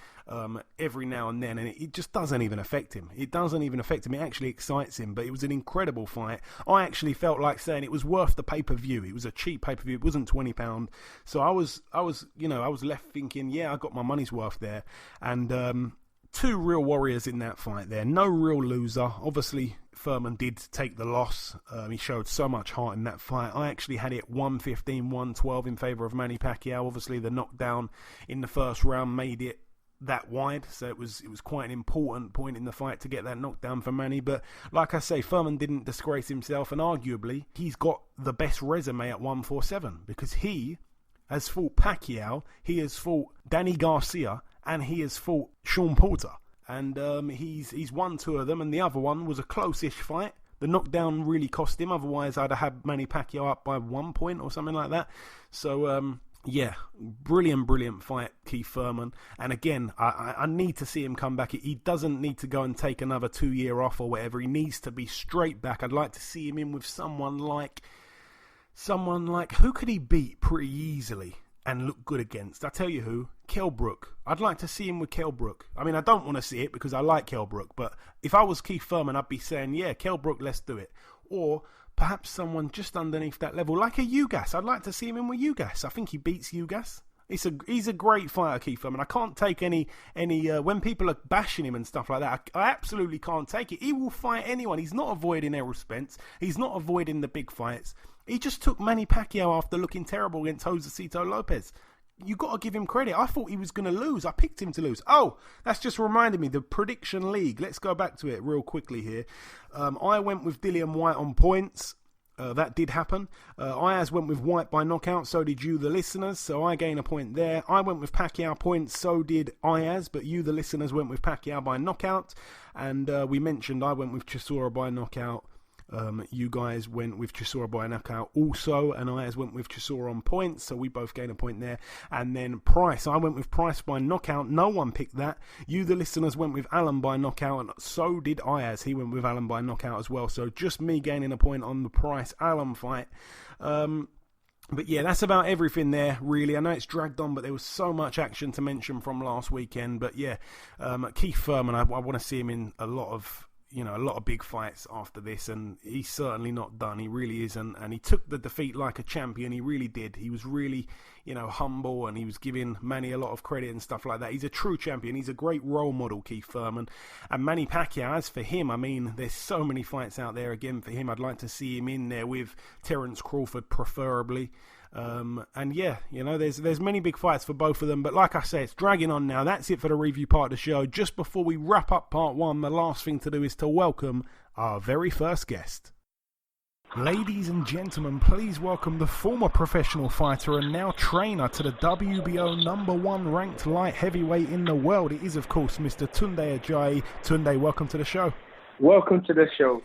every now and then, and it just doesn't even affect him. It actually excites him, but it was an incredible fight. I actually felt like saying it was worth the pay-per-view. It was a cheap pay-per-view. It wasn't £20. So I was left thinking, yeah, I got my money's worth there. And two real warriors in that fight there. No real loser. Obviously, Furman did take the loss. He showed so much heart in that fight. I actually had it 115-112 in favour of Manny Pacquiao. Obviously, the knockdown in the first round made it that wide, so it was quite an important point in the fight to get that knockdown for Manny. But like I say, Furman didn't disgrace himself, and arguably he's got the best resume at 147, because he has fought Pacquiao, he has fought Danny Garcia, and he has fought Sean Porter, and he's won 2 of them, and the other one was a close-ish fight. The knockdown really cost him, otherwise I'd have had Manny Pacquiao up by 1 point or something like that. So yeah, brilliant fight, Keith Furman. And again, I need to see him come back. He doesn't need to go and take another 2-year off or whatever. He needs to be straight back. I'd like to see him in with someone like who could he beat pretty easily and look good against? I tell you who, Kell Brook. I'd like to see him with Kell Brook. I mean, I don't want to see it because I like Kell Brook, but if I was Keith Furman, I'd be saying, yeah, Kell Brook, let's do it. Or perhaps someone just underneath that level, like a Ugas. I'd like to see him in with Ugas. I think he beats Ugas. He's a great fighter, Keith Furman. I can't take any when people are bashing him and stuff like that. I absolutely can't take it. He will fight anyone. He's not avoiding Errol Spence. He's not avoiding the big fights. He just took Manny Pacquiao after looking terrible against Josecito Lopez. You got to give him credit. I thought he was going to lose. I picked him to lose. Oh, that's just reminded me, the Prediction League. Let's go back to it real quickly here. I went with Dillian Whyte on points. That did happen. Ayaz went with Whyte by knockout, so did you, the listeners, so I gain a point there. I went with Pacquiao points, so did Ayaz, but you, the listeners, went with Pacquiao by knockout. And we mentioned I went with Chisora by knockout. You guys went with Chisora by knockout also, and Ayaz went with Chisora on points, so we both gain a point there. And then Price, I went with Price by knockout. No one picked that. You, the listeners, went with Allen by knockout, and so did Ayaz. He went with Allen by knockout as well, so just me gaining a point on the Price-Allen fight. But yeah, that's about everything there, really. I know it's dragged on, but there was so much action to mention from last weekend. But yeah, Keith Furman, I want to see him in a lot of big fights after this, and he's certainly not done. He really isn't, and he took the defeat like a champion. He really did. He was really, humble, and he was giving Manny a lot of credit and stuff like that. He's a true champion. He's a great role model, Keith Furman. And Manny Pacquiao, as for him, I mean, there's so many fights out there again for him. I'd like to see him in there with Terence Crawford, preferably. And yeah, there's many big fights for both of them, but like I say, it's dragging on now. That's it for the review part of the show. Just before we wrap up part 1, the last thing to do is to welcome our very first guest. Ladies and gentlemen, please welcome the former professional fighter and now trainer to the WBO #1 ranked light heavyweight in the world. It is, of course, Mr. Tunde Ajayi. Tunde, welcome to the show. Welcome to the show.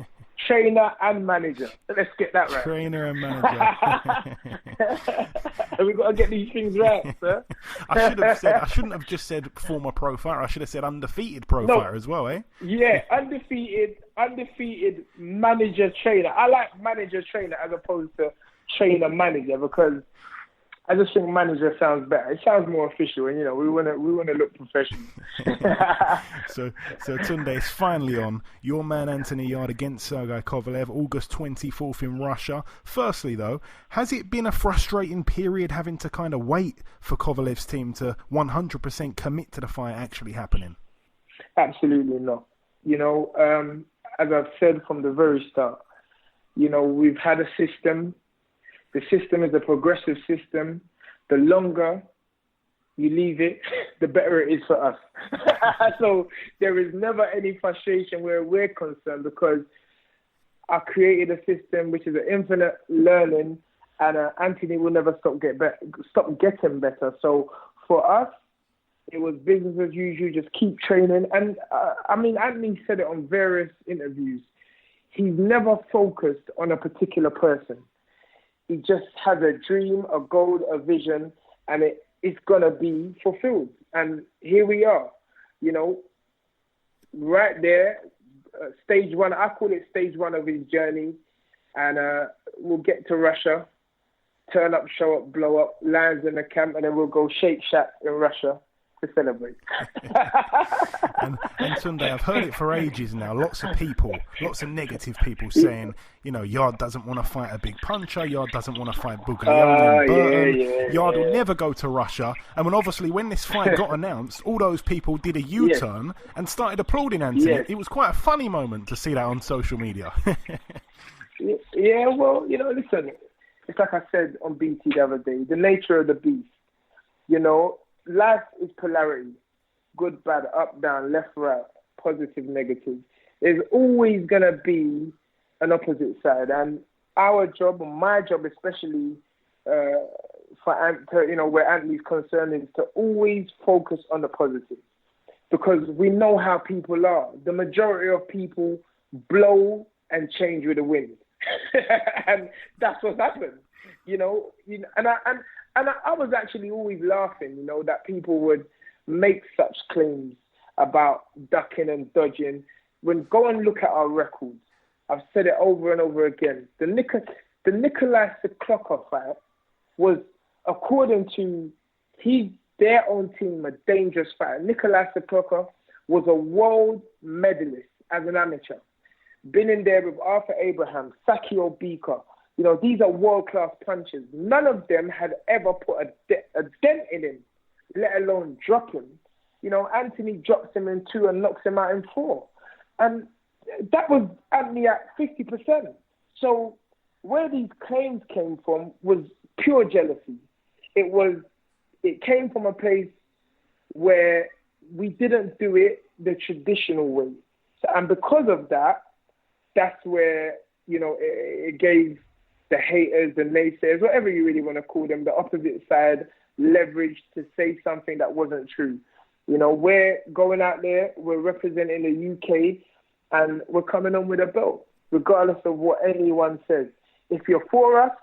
Trainer and manager. Let's get that right. Trainer and manager. We've got to get these things right, sir. I shouldn't have just said former pro fighter. I should have said undefeated pro fighter as well, eh? Yeah, undefeated manager trainer. I like manager trainer as opposed to trainer manager, because I just think manager sounds better. It sounds more official, and we want to look professional. So Tunde, it's finally on. Your man Anthony Yarde against Sergey Kovalev, August 24th in Russia. Firstly, though, has it been a frustrating period having to kind of wait for Kovalev's team to 100% commit to the fight actually happening? Absolutely not. As I've said from the very start, we've had a system. The system is a progressive system. The longer you leave it, the better it is for us. So there is never any frustration where we're concerned, because I created a system which is an infinite learning, and Anthony will never stop getting better. So for us, it was business as usual, just keep training. And Anthony said it on various interviews. He's never focused on a particular person. He just has a dream, a goal, a vision, and it's going to be fulfilled. And here we are, right there, stage one. I call it stage one of his journey. And we'll get to Russia, turn up, show up, blow up, lands in the camp, and then we'll go Shake Shack in Russia to celebrate. and Tunde, I've heard it for ages now. Lots of negative people saying, Yarde doesn't want to fight a big puncher. Yarde doesn't want to fight Buglioni and Burton. Yarde will never go to Russia. And when this fight got announced, all those people did a U-turn and started applauding Anthony. It was quite a funny moment to see that on social media. Yeah, well, listen, it's like I said on BT the other day, the nature of the beast. Life is polarity, good, bad, up, down, left, right, positive, negative. There's always going to be an opposite side. And our job, and my job especially, where Anthony's concerned, is to always focus on the positive. Because we know how people are. The majority of people blow and change with the wind. And that's what happened. And I was actually always laughing, that people would make such claims about ducking and dodging. When go and look at our records, I've said it over and over again. The Nikolai Cyclokov fight was, according to their own team, a dangerous fight. Nikolai Cyclokov was a world medalist as an amateur. Been in there with Arthur Abraham, Sakio Bika. These are world-class punchers. None of them had ever put a dent in him, let alone drop him. Anthony drops him in 2 and knocks him out in 4. And that was Anthony at 50%. So where these claims came from was pure jealousy. It came from a place where we didn't do it the traditional way. And because of that, that's where, it gave the haters, the naysayers, whatever you really want to call them, the opposite side, leverage to say something that wasn't true. We're going out there, we're representing the UK, and we're coming on with a belt, regardless of what anyone says. If you're for us,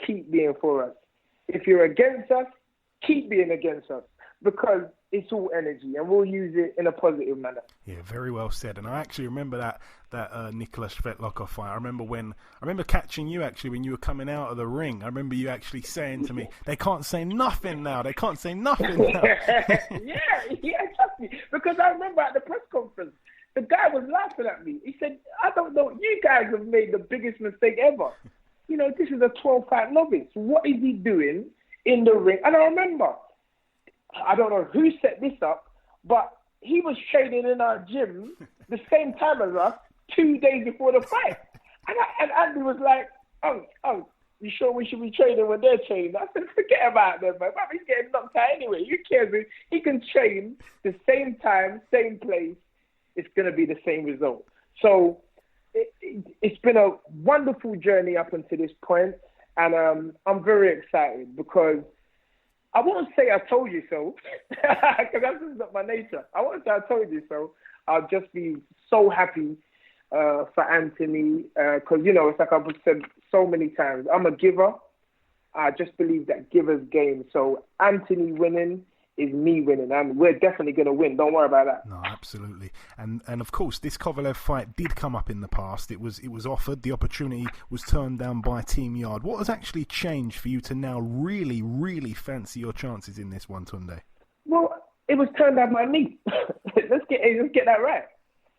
keep being for us. If you're against us, keep being against us, because it's all energy, and we'll use it in a positive manner. Yeah, very well said. And I actually remember that Nicholas Svetlokov fight. I remember catching you actually when you were coming out of the ring. I remember you actually saying to me, "They can't say nothing now. They can't say nothing now." yeah, trust me. Because I remember at the press conference, the guy was laughing at me. He said, "I don't know. You guys have made the biggest mistake ever. This is a 12-fight novice. What is he doing in the ring?" And I remember, I don't know who set this up, but he was training in our gym the same time as us 2 days before the fight. And Andy was like, oh, you sure we should be training when they're training? I said, forget about them, man. He's getting knocked out anyway. Who cares? He can train the same time, same place. It's going to be the same result. So it's been a wonderful journey up until this point, and I'm very excited because I won't say I told you so, because that's just not my nature. I won't say I told you so. I'll just be so happy for Anthony, because, it's like I've said so many times, I'm a giver. I just believe that giver's game. So Anthony winning is me winning, and we're definitely going to win. Don't worry about that. No, absolutely. And of course, this Kovalev fight did come up in the past. It was offered. The opportunity was turned down by Team Yarde. What has actually changed for you to now really, really fancy your chances in this one, Tunde? Well, it was turned down by me. Let's get that right.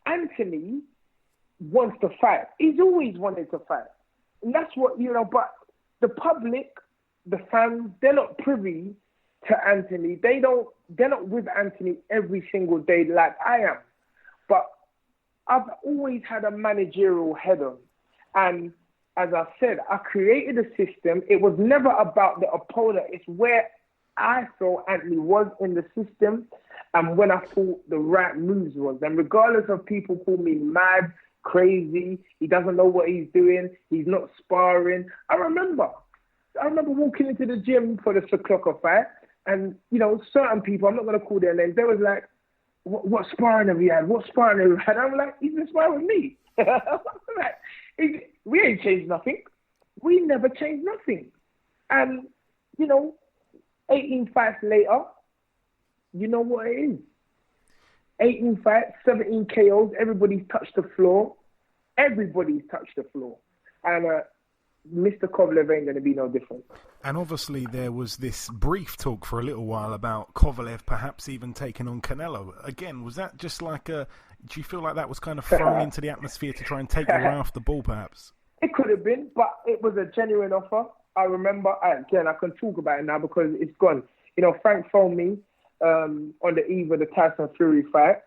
Anthony wants to fight. He's always wanted to fight. And that's what, but the public, the fans, they're not privy to Anthony. They're not with Anthony every single day like I am. But I've always had a managerial head on. And as I said, I created a system. It was never about the opponent. It's where I thought Anthony was in the system and when I thought the right moves was. And regardless of people call me mad, crazy, he doesn't know what he's doing, he's not sparring. I remember walking into the gym for the Sakloka fight, and, certain people, I'm not going to call their names, they was like, what sparring have you had? What sparring have you had? I'm like, he's been sparring with me. We ain't changed nothing. We never changed nothing. And, 18 fights later, you know what it is. 18 fights, 17 KOs, everybody's touched the floor. Everybody's touched the floor. And Mr. Kovalev ain't going to be no different. And obviously there was this brief talk for a little while about Kovalev perhaps even taking on Canelo. Again, was that just like do you feel like that was kind of thrown into the atmosphere to try and take your eye off the ball perhaps? It could have been, but it was a genuine offer. I remember, I can talk about it now because it's gone. Frank phoned me on the eve of the Tyson Fury fight.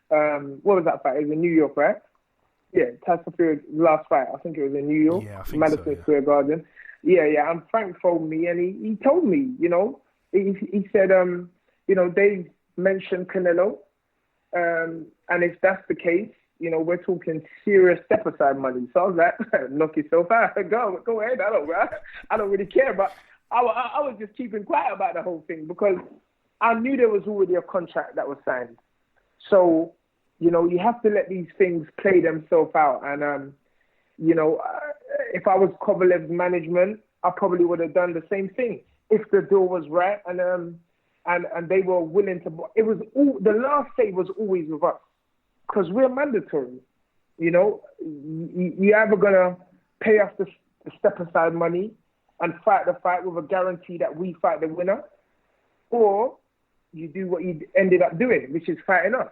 What was that fight? It was in New York, right? Yeah, Tyson Fury's last fight. I think it was in New York, Madison Square Garden. Yeah. And Frank phoned me and he told me, he said, they mentioned Canelo. And if that's the case, we're talking serious step-aside money. So I was like, knock yourself out. Go ahead. I don't really care. But I was just keeping quiet about the whole thing because I knew there was already a contract that was signed. So, you have to let these things play themselves out. And, if I was Kovalev's management, I probably would have done the same thing if the deal was right and they were willing to. It was the last say was always with us because we're mandatory. You're either gonna pay us the step aside money and fight the fight with a guarantee that we fight the winner, or you do what you ended up doing, which is fighting us.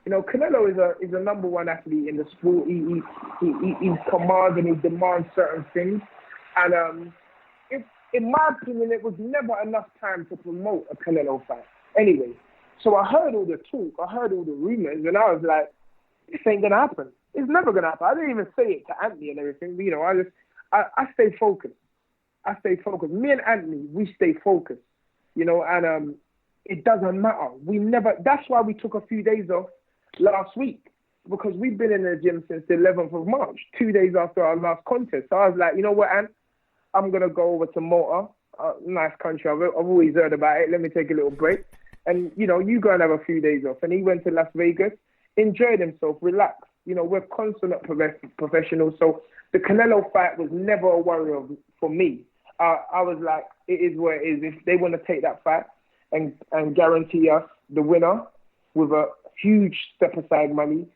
Canelo is a number one athlete in the sport. He commands and he demands certain things. And in my opinion, it was never enough time to promote a Canelo fight. Anyway, so I heard all the talk, I heard all the rumors, and I was like, this ain't going to happen. It's never going to happen. I didn't even say it to Anthony and everything. I stay focused. Me and Anthony, we stay focused. And it doesn't matter. That's why we took a few days off last week, because we've been in the gym since the 11th of March, 2 days after our last contest. So I was like, you know what, Ant? I'm going to go over to Malta, nice country. I've always heard about it. Let me take a little break. And, you go and have a few days off. And he went to Las Vegas, enjoyed himself, relaxed. We're consummate professionals. So the Canelo fight was never a worry for me. I was like, it is what it is. If they want to take that fight and guarantee us the winner with a huge step-aside money,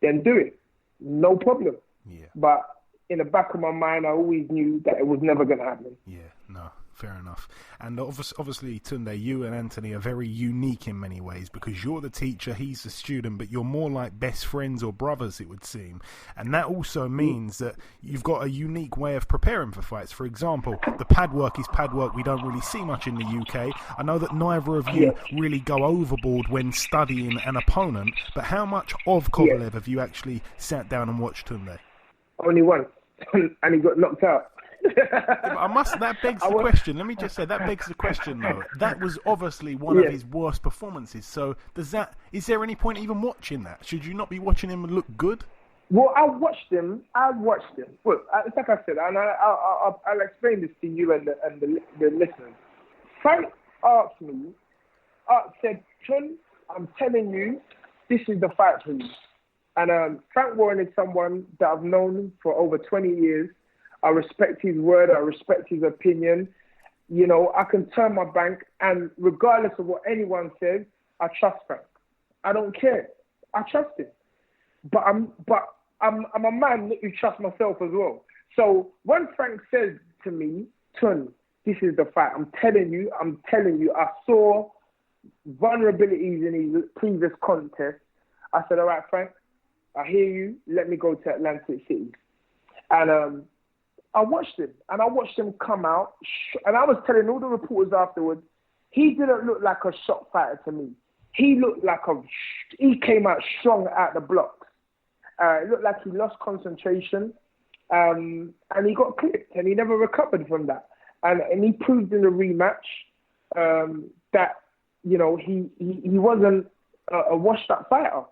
then do it. No problem. Yeah. But in the back of my mind, I always knew that it was never going to happen. Yeah, no, fair enough. And obviously, Tunde, you and Anthony are very unique in many ways because you're the teacher, he's the student, but you're more like best friends or brothers, it would seem. And that also means that you've got a unique way of preparing for fights. For example, the pad work is pad work we don't really see much in the UK. I know that neither of you really go overboard when studying an opponent, but how much of Kovalev have you actually sat down and watched, Tunde? Only once, and he got knocked out. That begs the question. Let me just say, that begs the question, though. That was obviously one of his worst performances. So is there any point even watching that? Should you not be watching him look good? Well, I watched him. Well, it's like I said, and I'll explain this to you and the listeners. Frank asked me, said, Chun, I'm telling you, this is the fight for you. And Frank Warren is someone that I've known for over 20 years. I respect his word. I respect his opinion. You know, I can turn my bank, and regardless of what anyone says, I trust Frank. I don't care. I trust him. But I'm a man that you trust myself as well. So when Frank says to me, Tun, this is the fight. I'm telling you, I saw vulnerabilities in his previous contest. I said, all right, Frank, I hear you. Let me go to Atlantic City. And I watched him come out. And I was telling all the reporters afterwards, he didn't look like a shot fighter to me. He looked like he came out strong out the blocks. It looked like he lost concentration. And he got clipped, and he never recovered from that. And he proved in the rematch that, you know, he wasn't a washed-up fighter.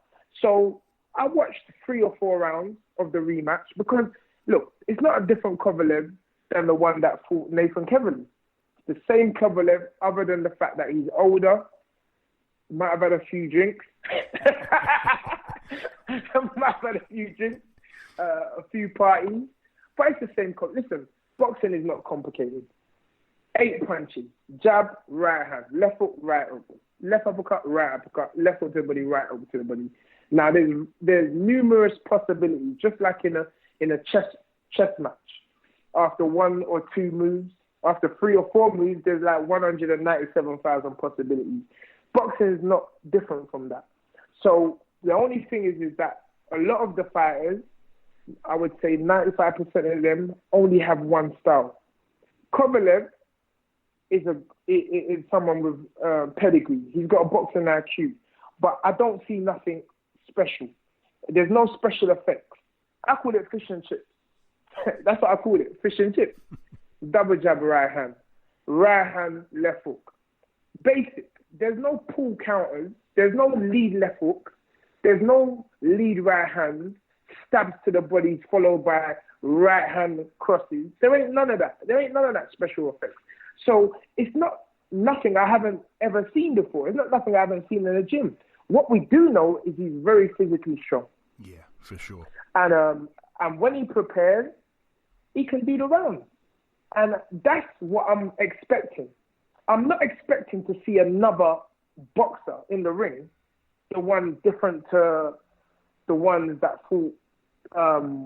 So I watched 3 or 4 rounds of the rematch because, look, it's not a different Kovalev than the one that fought Nathan Kevin. It's the same Kovalev, other than the fact that he's older, might have had a few drinks, a few parties, but it's the same. Listen, boxing is not complicated. 8 punches, jab, right hand, left hook, right hook, left uppercut, right uppercut, left hook to the body, right hook to the body. Now there's numerous possibilities, just like in a chess match. After 1 or 2 moves, after 3 or 4 moves, there's like 197,000 possibilities. Boxing is not different from that. So the only thing is that a lot of the fighters, I would say 95% of them, only have one style. Kovalev is someone with pedigree. He's got a boxing IQ, but I don't see nothing special. There's no special effects. I call it fish and chips. That's what I call it, fish and chips. Double jab, right hand, left hook. Basic. There's no pull counters. There's no lead left hook. There's no lead right hand, stabs to the body followed by right hand crosses. There ain't none of that. There ain't none of that special effects. So it's not nothing I haven't ever seen before. It's not nothing I haven't seen in the gym. What we do know is he's very physically strong. Yeah, for sure. And when he prepares, he can do the rounds. And that's what I'm expecting. I'm not expecting to see another boxer in the ring, the one different to the ones that fought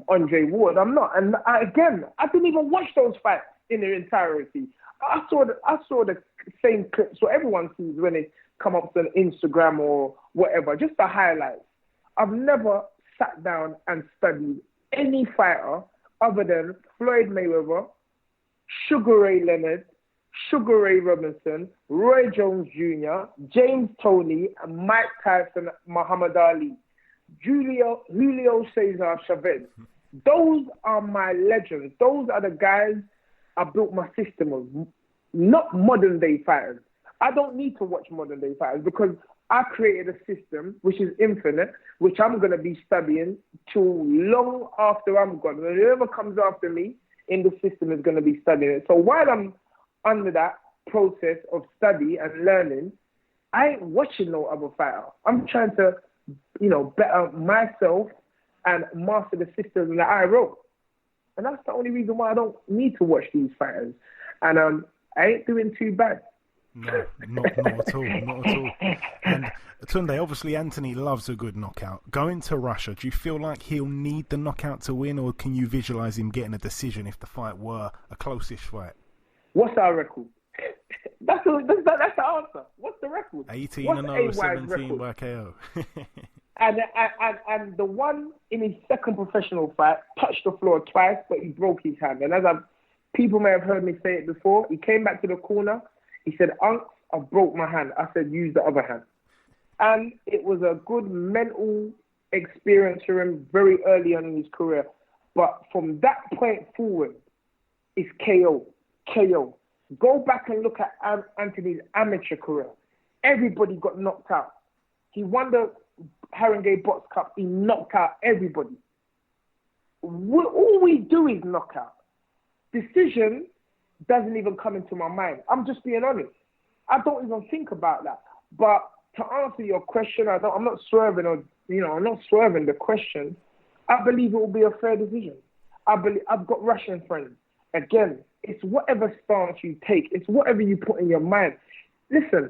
Andre Ward. I'm not. And I didn't even watch those fights in their entirety. I saw the same clips what everyone sees when they come up to an Instagram or whatever, just the highlights. I've never sat down and studied any fighter other than Floyd Mayweather, Sugar Ray Leonard, Sugar Ray Robinson, Roy Jones Jr., James Toney, and Mike Tyson, Muhammad Ali, Julio Cesar Chavez. Those are my legends. Those are the guys I built my system of, not modern day fighters. I don't need to watch modern day fighters because I created a system which is infinite, which I'm going to be studying till long after I'm gone. And whoever comes after me in the system is going to be studying it. So while I'm under that process of study and learning, I ain't watching no other fighter. I'm trying to, better myself and master the system that I wrote. And that's the only reason why I don't need to watch these fighters. And I ain't doing too bad. No, not at all, not at all. And Tunde, obviously Anthony loves a good knockout. Going to Russia, do you feel like he'll need the knockout to win, or can you visualise him getting a decision if the fight were a close-ish fight? What's our record? That's the answer. What's the record? 18-0, 17 by KO. And the one in his second professional fight touched the floor twice, but he broke his hand. And as people may have heard me say it before, he came back to the corner. He said, "Unc, I broke my hand." I said, "Use the other hand." And it was a good mental experience for him very early on in his career. But from that point forward, it's KO. KO. Go back and look at Anthony's amateur career. Everybody got knocked out. He won the Haringey Box Cup. He knocked out everybody. All we do is knock out. Decision doesn't even come into my mind. I'm just being honest. I don't even think about that. But to answer your question, I'm not swerving the question. I believe it will be a fair decision. I've got Russian friends. again, it's whatever stance you take. It's whatever you put in your mind. Listen,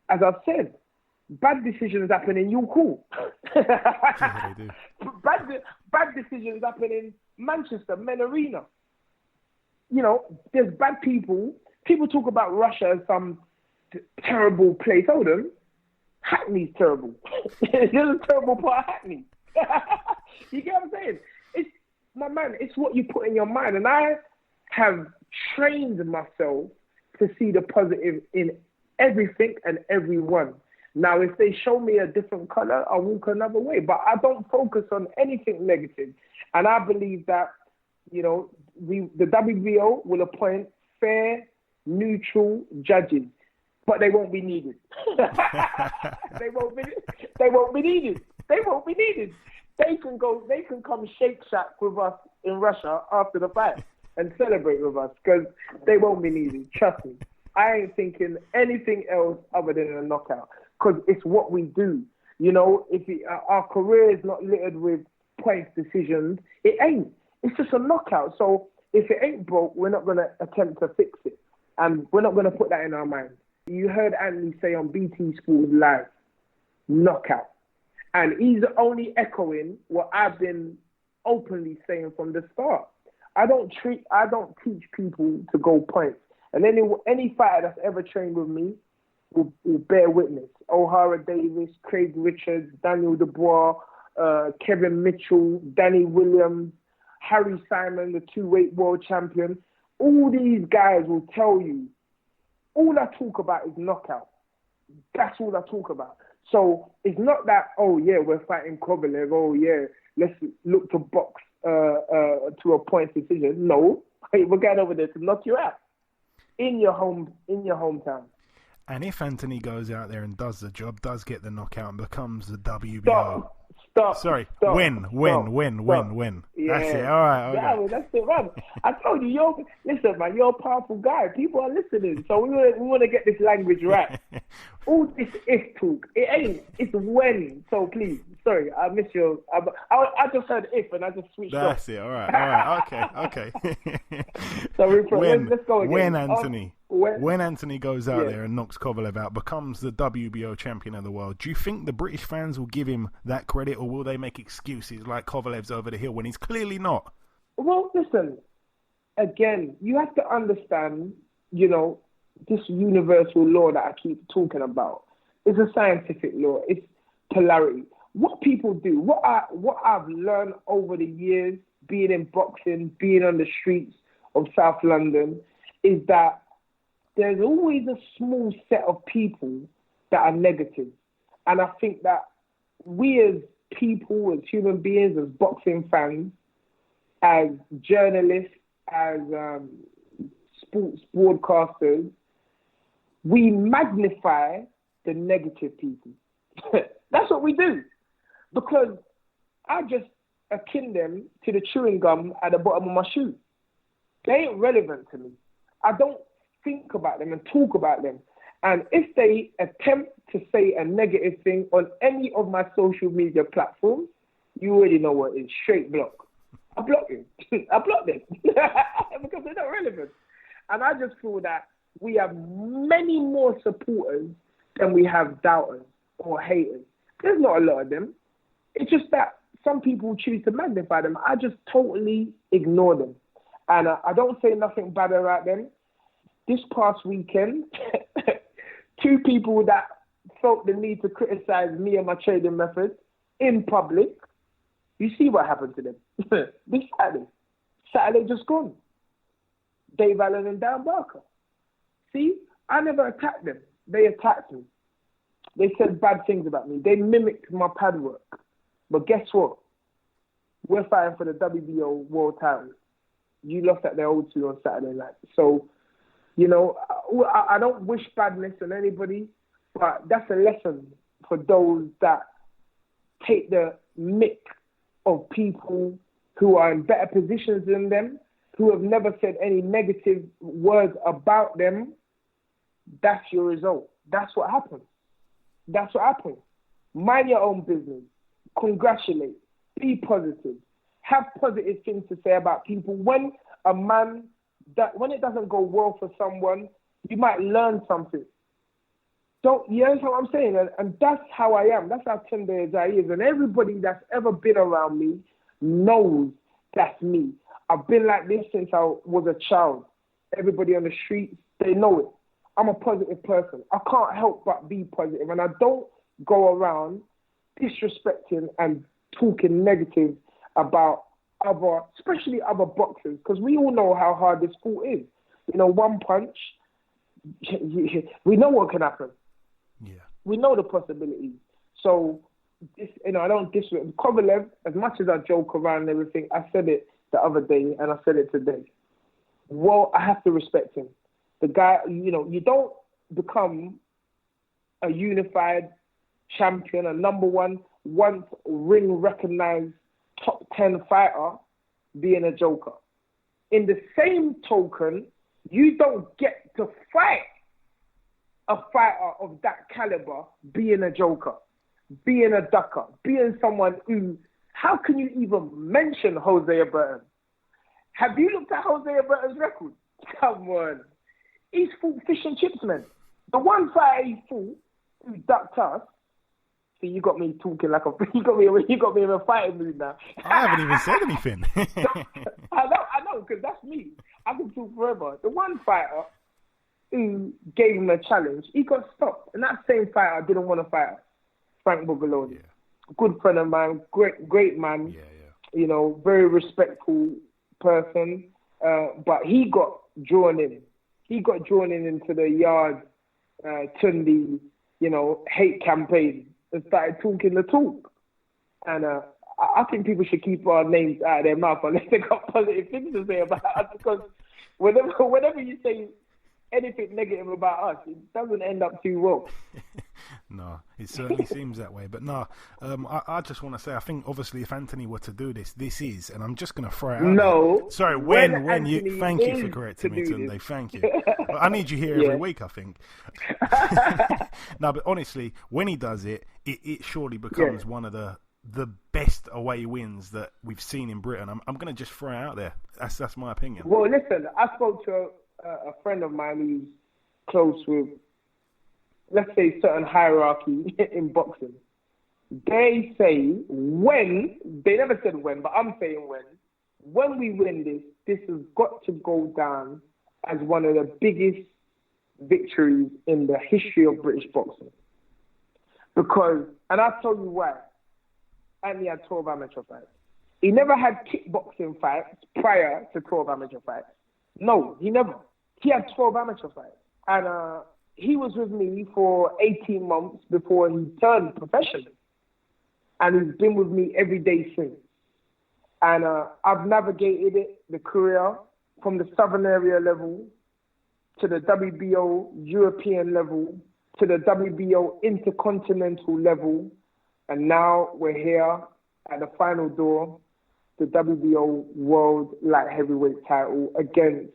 as I've said, bad decisions happen in your cool. Yeah, they do. Bad decisions happen in Manchester, Men Arena. You know, there's bad people. People talk about Russia as some terrible place. Hold on. Hackney's terrible. There's a terrible part of Hackney. You get what I'm saying? It's, my man, it's what you put in your mind. And I have trained myself to see the positive in everything and everyone. Now, if they show me a different color, I'll walk another way. But I don't focus on anything negative. And I believe that, you know, the WBO will appoint fair, neutral judges, but they won't be needed. They won't be needed. They won't be needed. They can come Shake Shack with us in Russia after the fight and celebrate with us because they won't be needed. Trust me. I ain't thinking anything else other than a knockout because it's what we do. You know, if our career is not littered with points decisions, it ain't. It's just a knockout. So if it ain't broke, we're not going to attempt to fix it. And we're not going to put that in our mind. You heard Anthony say on BT Sports Live, knockout. And he's only echoing what I've been openly saying from the start. I don't teach people to go points. And any fighter that's ever trained with me will bear witness. O'Hara Davis, Craig Richards, Daniel Dubois, Kevin Mitchell, Danny Williams, Harry Simon, the 2-weight world champion. All these guys will tell you, all I talk about is knockout. That's all I talk about. So it's not that, oh yeah, we're fighting Kovalev, oh yeah, let's look to box to a point decision. No, we're going over there to knock you out in your hometown. And if Anthony goes out there and does the job, does get the knockout and becomes the WBO. Stop. Win. Yeah. That's it. All right. Okay. Yeah, that's it, man. I told you, listen, man, you're a powerful guy. People are listening, so we want to get this language right. All this if talk, it ain't. It's when. So please, sorry, I missed your. I just heard if, and I just switched off. That's it. All right. Okay. So let's go again. When Anthony. When Anthony goes out there and knocks Kovalev out, becomes the WBO champion of the world, do you think the British fans will give him that credit, or will they make excuses like Kovalev's over the hill when he's clearly not? Well, listen, again, you have to understand, you know, this universal law that I keep talking about is a scientific law. It's polarity. What people do, what I've learned over the years, being in boxing, being on the streets of South London, is that there's always a small set of people that are negative. And I think that we as people, as human beings, as boxing fans, as journalists, as sports broadcasters, we magnify the negative people. That's what we do. Because I just akin them to the chewing gum at the bottom of my shoe. They ain't relevant to me. I don't think about them and talk about them. And if they attempt to say a negative thing on any of my social media platforms, you already know what it is. Straight block. I block them. I block them because they're not relevant. And I just feel that we have many more supporters than we have doubters or haters. There's not a lot of them. It's just that some people choose to magnify them. I just totally ignore them. And I don't say nothing bad about them. This past weekend, two people that felt the need to criticize me and my trading methods in public, you see what happened to them. This Saturday just gone. Dave Allen and Dan Barker. See, I never attacked them. They attacked me. They said bad things about me. They mimicked my pad work. But guess what? We're fighting for the WBO world title. You lost at the O2 on Saturday night. So, you know, I don't wish badness on anybody, but that's a lesson for those that take the mick of people who are in better positions than them, who have never said any negative words about them. That's your result. That's what happens. That's what happens. Mind your own business. Congratulate. Be positive. Have positive things to say about people. When a man that when it doesn't go well for someone, you might learn something. Don't you understand what I'm saying? And that's how I am. That's how Tunde Ajayi is. And everybody that's ever been around me knows that's me. I've been like this since I was a child. Everybody on the streets, they know it. I'm a positive person. I can't help but be positive. And I don't go around disrespecting and talking negative about other, especially other boxers, because we all know how hard this sport is. You know, one punch, we know what can happen. Yeah. We know the possibilities. So, I don't disrespect Kovalev, as much as I joke around and everything. I said it the other day and I said it today. Well, I have to respect him. The guy, you don't become a unified champion, a number one, once ring recognized top 10 fighter being a joker. In the same token, you don't get to fight a fighter of that caliber being a joker, being a ducker, being someone who, how can you even mention Jose Burton? Have you looked at Jose Burton's record? Come on. He's fought fish and chips, man. The one fighter he fought, who ducked us, see, you got me talking like you got me in a fighting mood now. I haven't even said anything. I know, because that's me. I can talk forever. The one fighter who gave him a challenge, he got stopped. And that same fighter didn't want to fight us, Frank Bugaloni. Yeah. Good friend of mine, great man. Yeah. Very respectful person. But he got drawn in. He got drawn into the Yarde, Tunde, hate campaign and started talking the talk. And I think people should keep our names out of their mouth unless they got positive things to say about us, because whenever you say anything negative about us, it doesn't end up too well. No, it certainly seems that way. But no, I just want to say, I think obviously if Anthony were to do this is, and I'm just going to throw it out. No. There. Sorry, when you, thank you for correcting me, Tunde, thank you. I need you here every week, I think. No, but honestly, when he does it surely becomes one of the best away wins that we've seen in Britain. I'm going to just throw it out there. That's my opinion. Well, listen, I spoke to a friend of mine who's close with, let's say, certain hierarchy in boxing. They say they never said when, but I'm saying when we win this has got to go down as one of the biggest victories in the history of British boxing. Because, and I'll tell you why, Anthony had 12 amateur fights. He never had kickboxing fights prior to 12 amateur fights. No, he never. He had 12 amateur fights. And he was with me for 18 months before he turned professional. And he's been with me every day since. And I've navigated the career from the Southern Area level to the WBO European level to the WBO Intercontinental level. And now we're here at the final door, the WBO World Light Heavyweight title against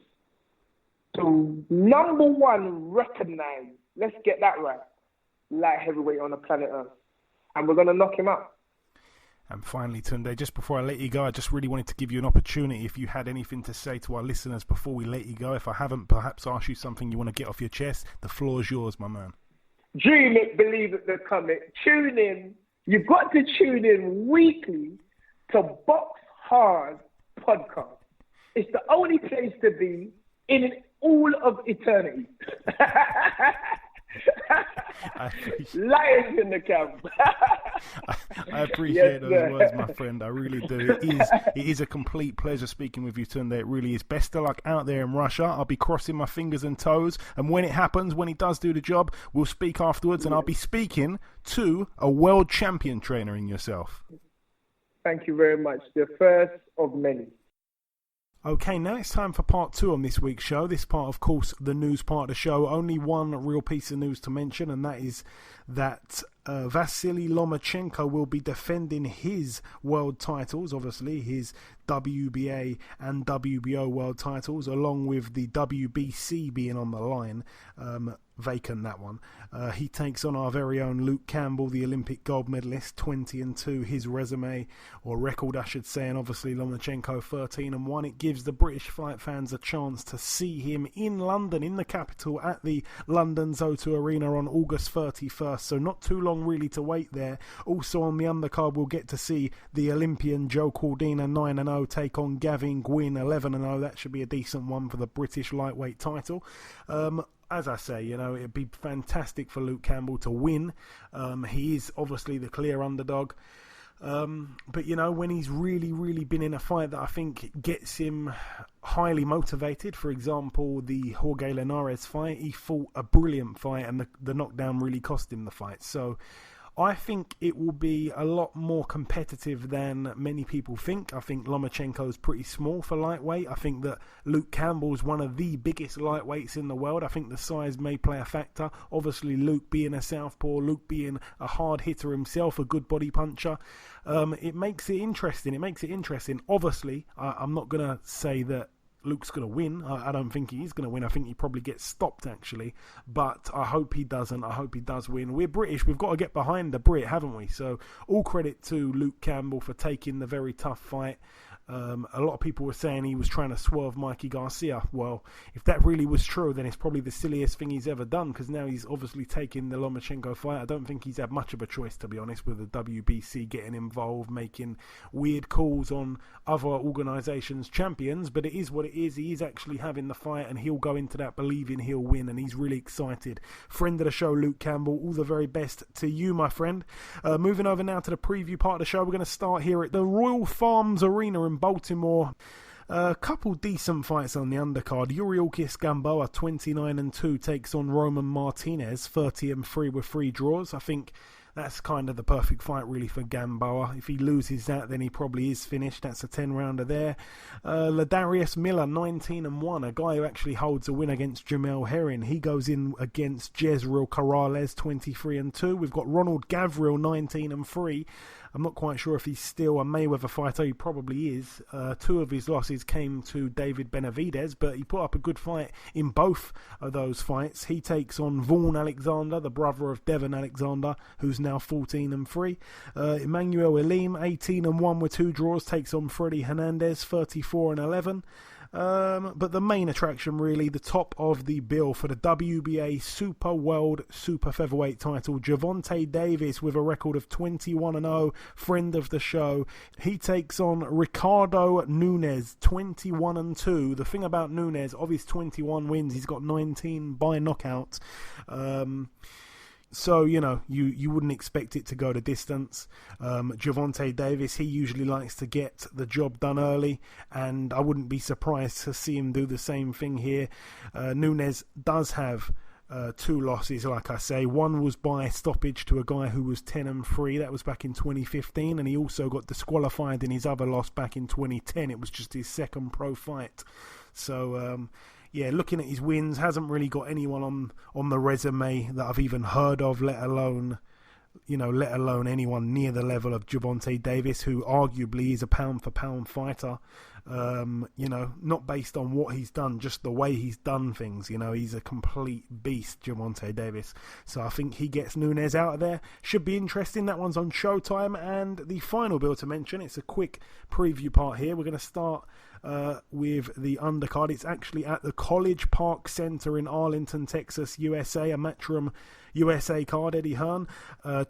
the number one recognized, let's get that right, light heavyweight on the planet Earth. And we're going to knock him out. And finally, Tunde, just before I let you go, I just really wanted to give you an opportunity if you had anything to say to our listeners before we let you go. If I haven't perhaps asked you something you want to get off your chest, the floor is yours, my man. Dream it, believe it, the comic. Tune in. You've got to tune in weekly to BoxHard Podcast. It's the only place to be in all of eternity. Lions in the camp. I appreciate those words, my friend. I really do. It is a complete pleasure speaking with you, Tunde. It really is. Best of luck out there in Russia. I'll be crossing my fingers and toes. And when it happens, when he does do the job, we'll speak afterwards. And I'll be speaking to a world champion trainer in yourself. Thank you very much. The first of many. Okay, now it's time for part 2 on this week's show. This part, of course, the news part of the show. Only one real piece of news to mention, and that is that Vasily Lomachenko will be defending his world titles, obviously his WBA and WBO world titles, along with the WBC being on the line. vacant, that one. He takes on our very own Luke Campbell, the Olympic gold medalist, 20-2, his resume, or record I should say, and obviously Lomachenko 13-1. It gives the British fight fans a chance to see him in London, in the capital, at the London O2 Arena on August 31st, so not too long really to wait there. Also on the undercard we'll get to see the Olympian Joe Cordina 9-0 take on Gavin Gwynn 11-0. That should be a decent one for the British lightweight title. As I say, it'd be fantastic for Luke Campbell to win. He is obviously the clear underdog. But, when he's really, really been in a fight that I think gets him highly motivated, for example, the Jorge Linares fight, he fought a brilliant fight and the knockdown really cost him the fight. So I think it will be a lot more competitive than many people think. I think Lomachenko's pretty small for lightweight. I think that Luke Campbell's one of the biggest lightweights in the world. I think the size may play a factor. Obviously, Luke being a southpaw, Luke being a hard hitter himself, a good body puncher. It makes it interesting. Obviously, I'm not going to say that Luke's going to win. I don't think he's going to win. I think he probably gets stopped, actually. But I hope he doesn't. I hope he does win. We're British. We've got to get behind the Brit, haven't we? So all credit to Luke Campbell for taking the very tough fight. A lot of people were saying he was trying to swerve Mikey Garcia. Well, if that really was true, then it's probably the silliest thing he's ever done, because now he's obviously taking the Lomachenko fight. I don't think he's had much of a choice, to be honest, with the WBC getting involved, making weird calls on other organisations' champions, but it is what it is. He is actually having the fight, and he'll go into that believing he'll win, and he's really excited. Friend of the show, Luke Campbell, all the very best to you, my friend. Moving over now to the preview part of the show, we're going to start here at the Royal Farms Arena in Baltimore. A couple decent fights on the undercard. Yuriorkis Gamboa, 29-2, takes on Roman Martinez, 30-3 with 3 draws. I think that's kind of the perfect fight, really, for Gamboa. If he loses that, then he probably is finished. That's a 10-rounder there. Ladarius Miller, 19-1, a guy who actually holds a win against Jamel Herring. He goes in against Jezreel Corrales, 23-2. We've got Ronald Gavril, 19-3. I'm not quite sure if he's still a Mayweather fighter. He probably is. 2 of his losses came to David Benavidez, but he put up a good fight in both of those fights. He takes on Vaughan Alexander, the brother of Devon Alexander, who's now 14-3. Emmanuel Elim, 18-1 with 2 draws, takes on Freddy Hernandez, 34-11. But the main attraction, really, the top of the bill for the WBA Super World Super Featherweight title, Gervonta Davis with a record of 21-0, friend of the show. He takes on Ricardo Nunes, 21-2. The thing about Nunes, of his 21 wins, he's got 19 by knockout. So, you wouldn't expect it to go the distance. Gervonta Davis, he usually likes to get the job done early, and I wouldn't be surprised to see him do the same thing here. Nunes does have 2 losses, like I say. One was by stoppage to a guy who was 10-3. That was back in 2015, and he also got disqualified in his other loss back in 2010. It was just his second pro fight. So, looking at his wins, hasn't really got anyone on the resume that I've even heard of, let alone anyone near the level of Gervonta Davis, who arguably is a pound-for-pound fighter. Not based on what he's done, just the way he's done things. He's a complete beast, Gervonta Davis. So I think he gets Nunes out of there. Should be interesting. That one's on Showtime. And the final bill to mention, it's a quick preview part here. We're going to start with the undercard. It's actually at the College Park Center in Arlington, Texas, USA, a Matchroom USA card. Eddie Hearn,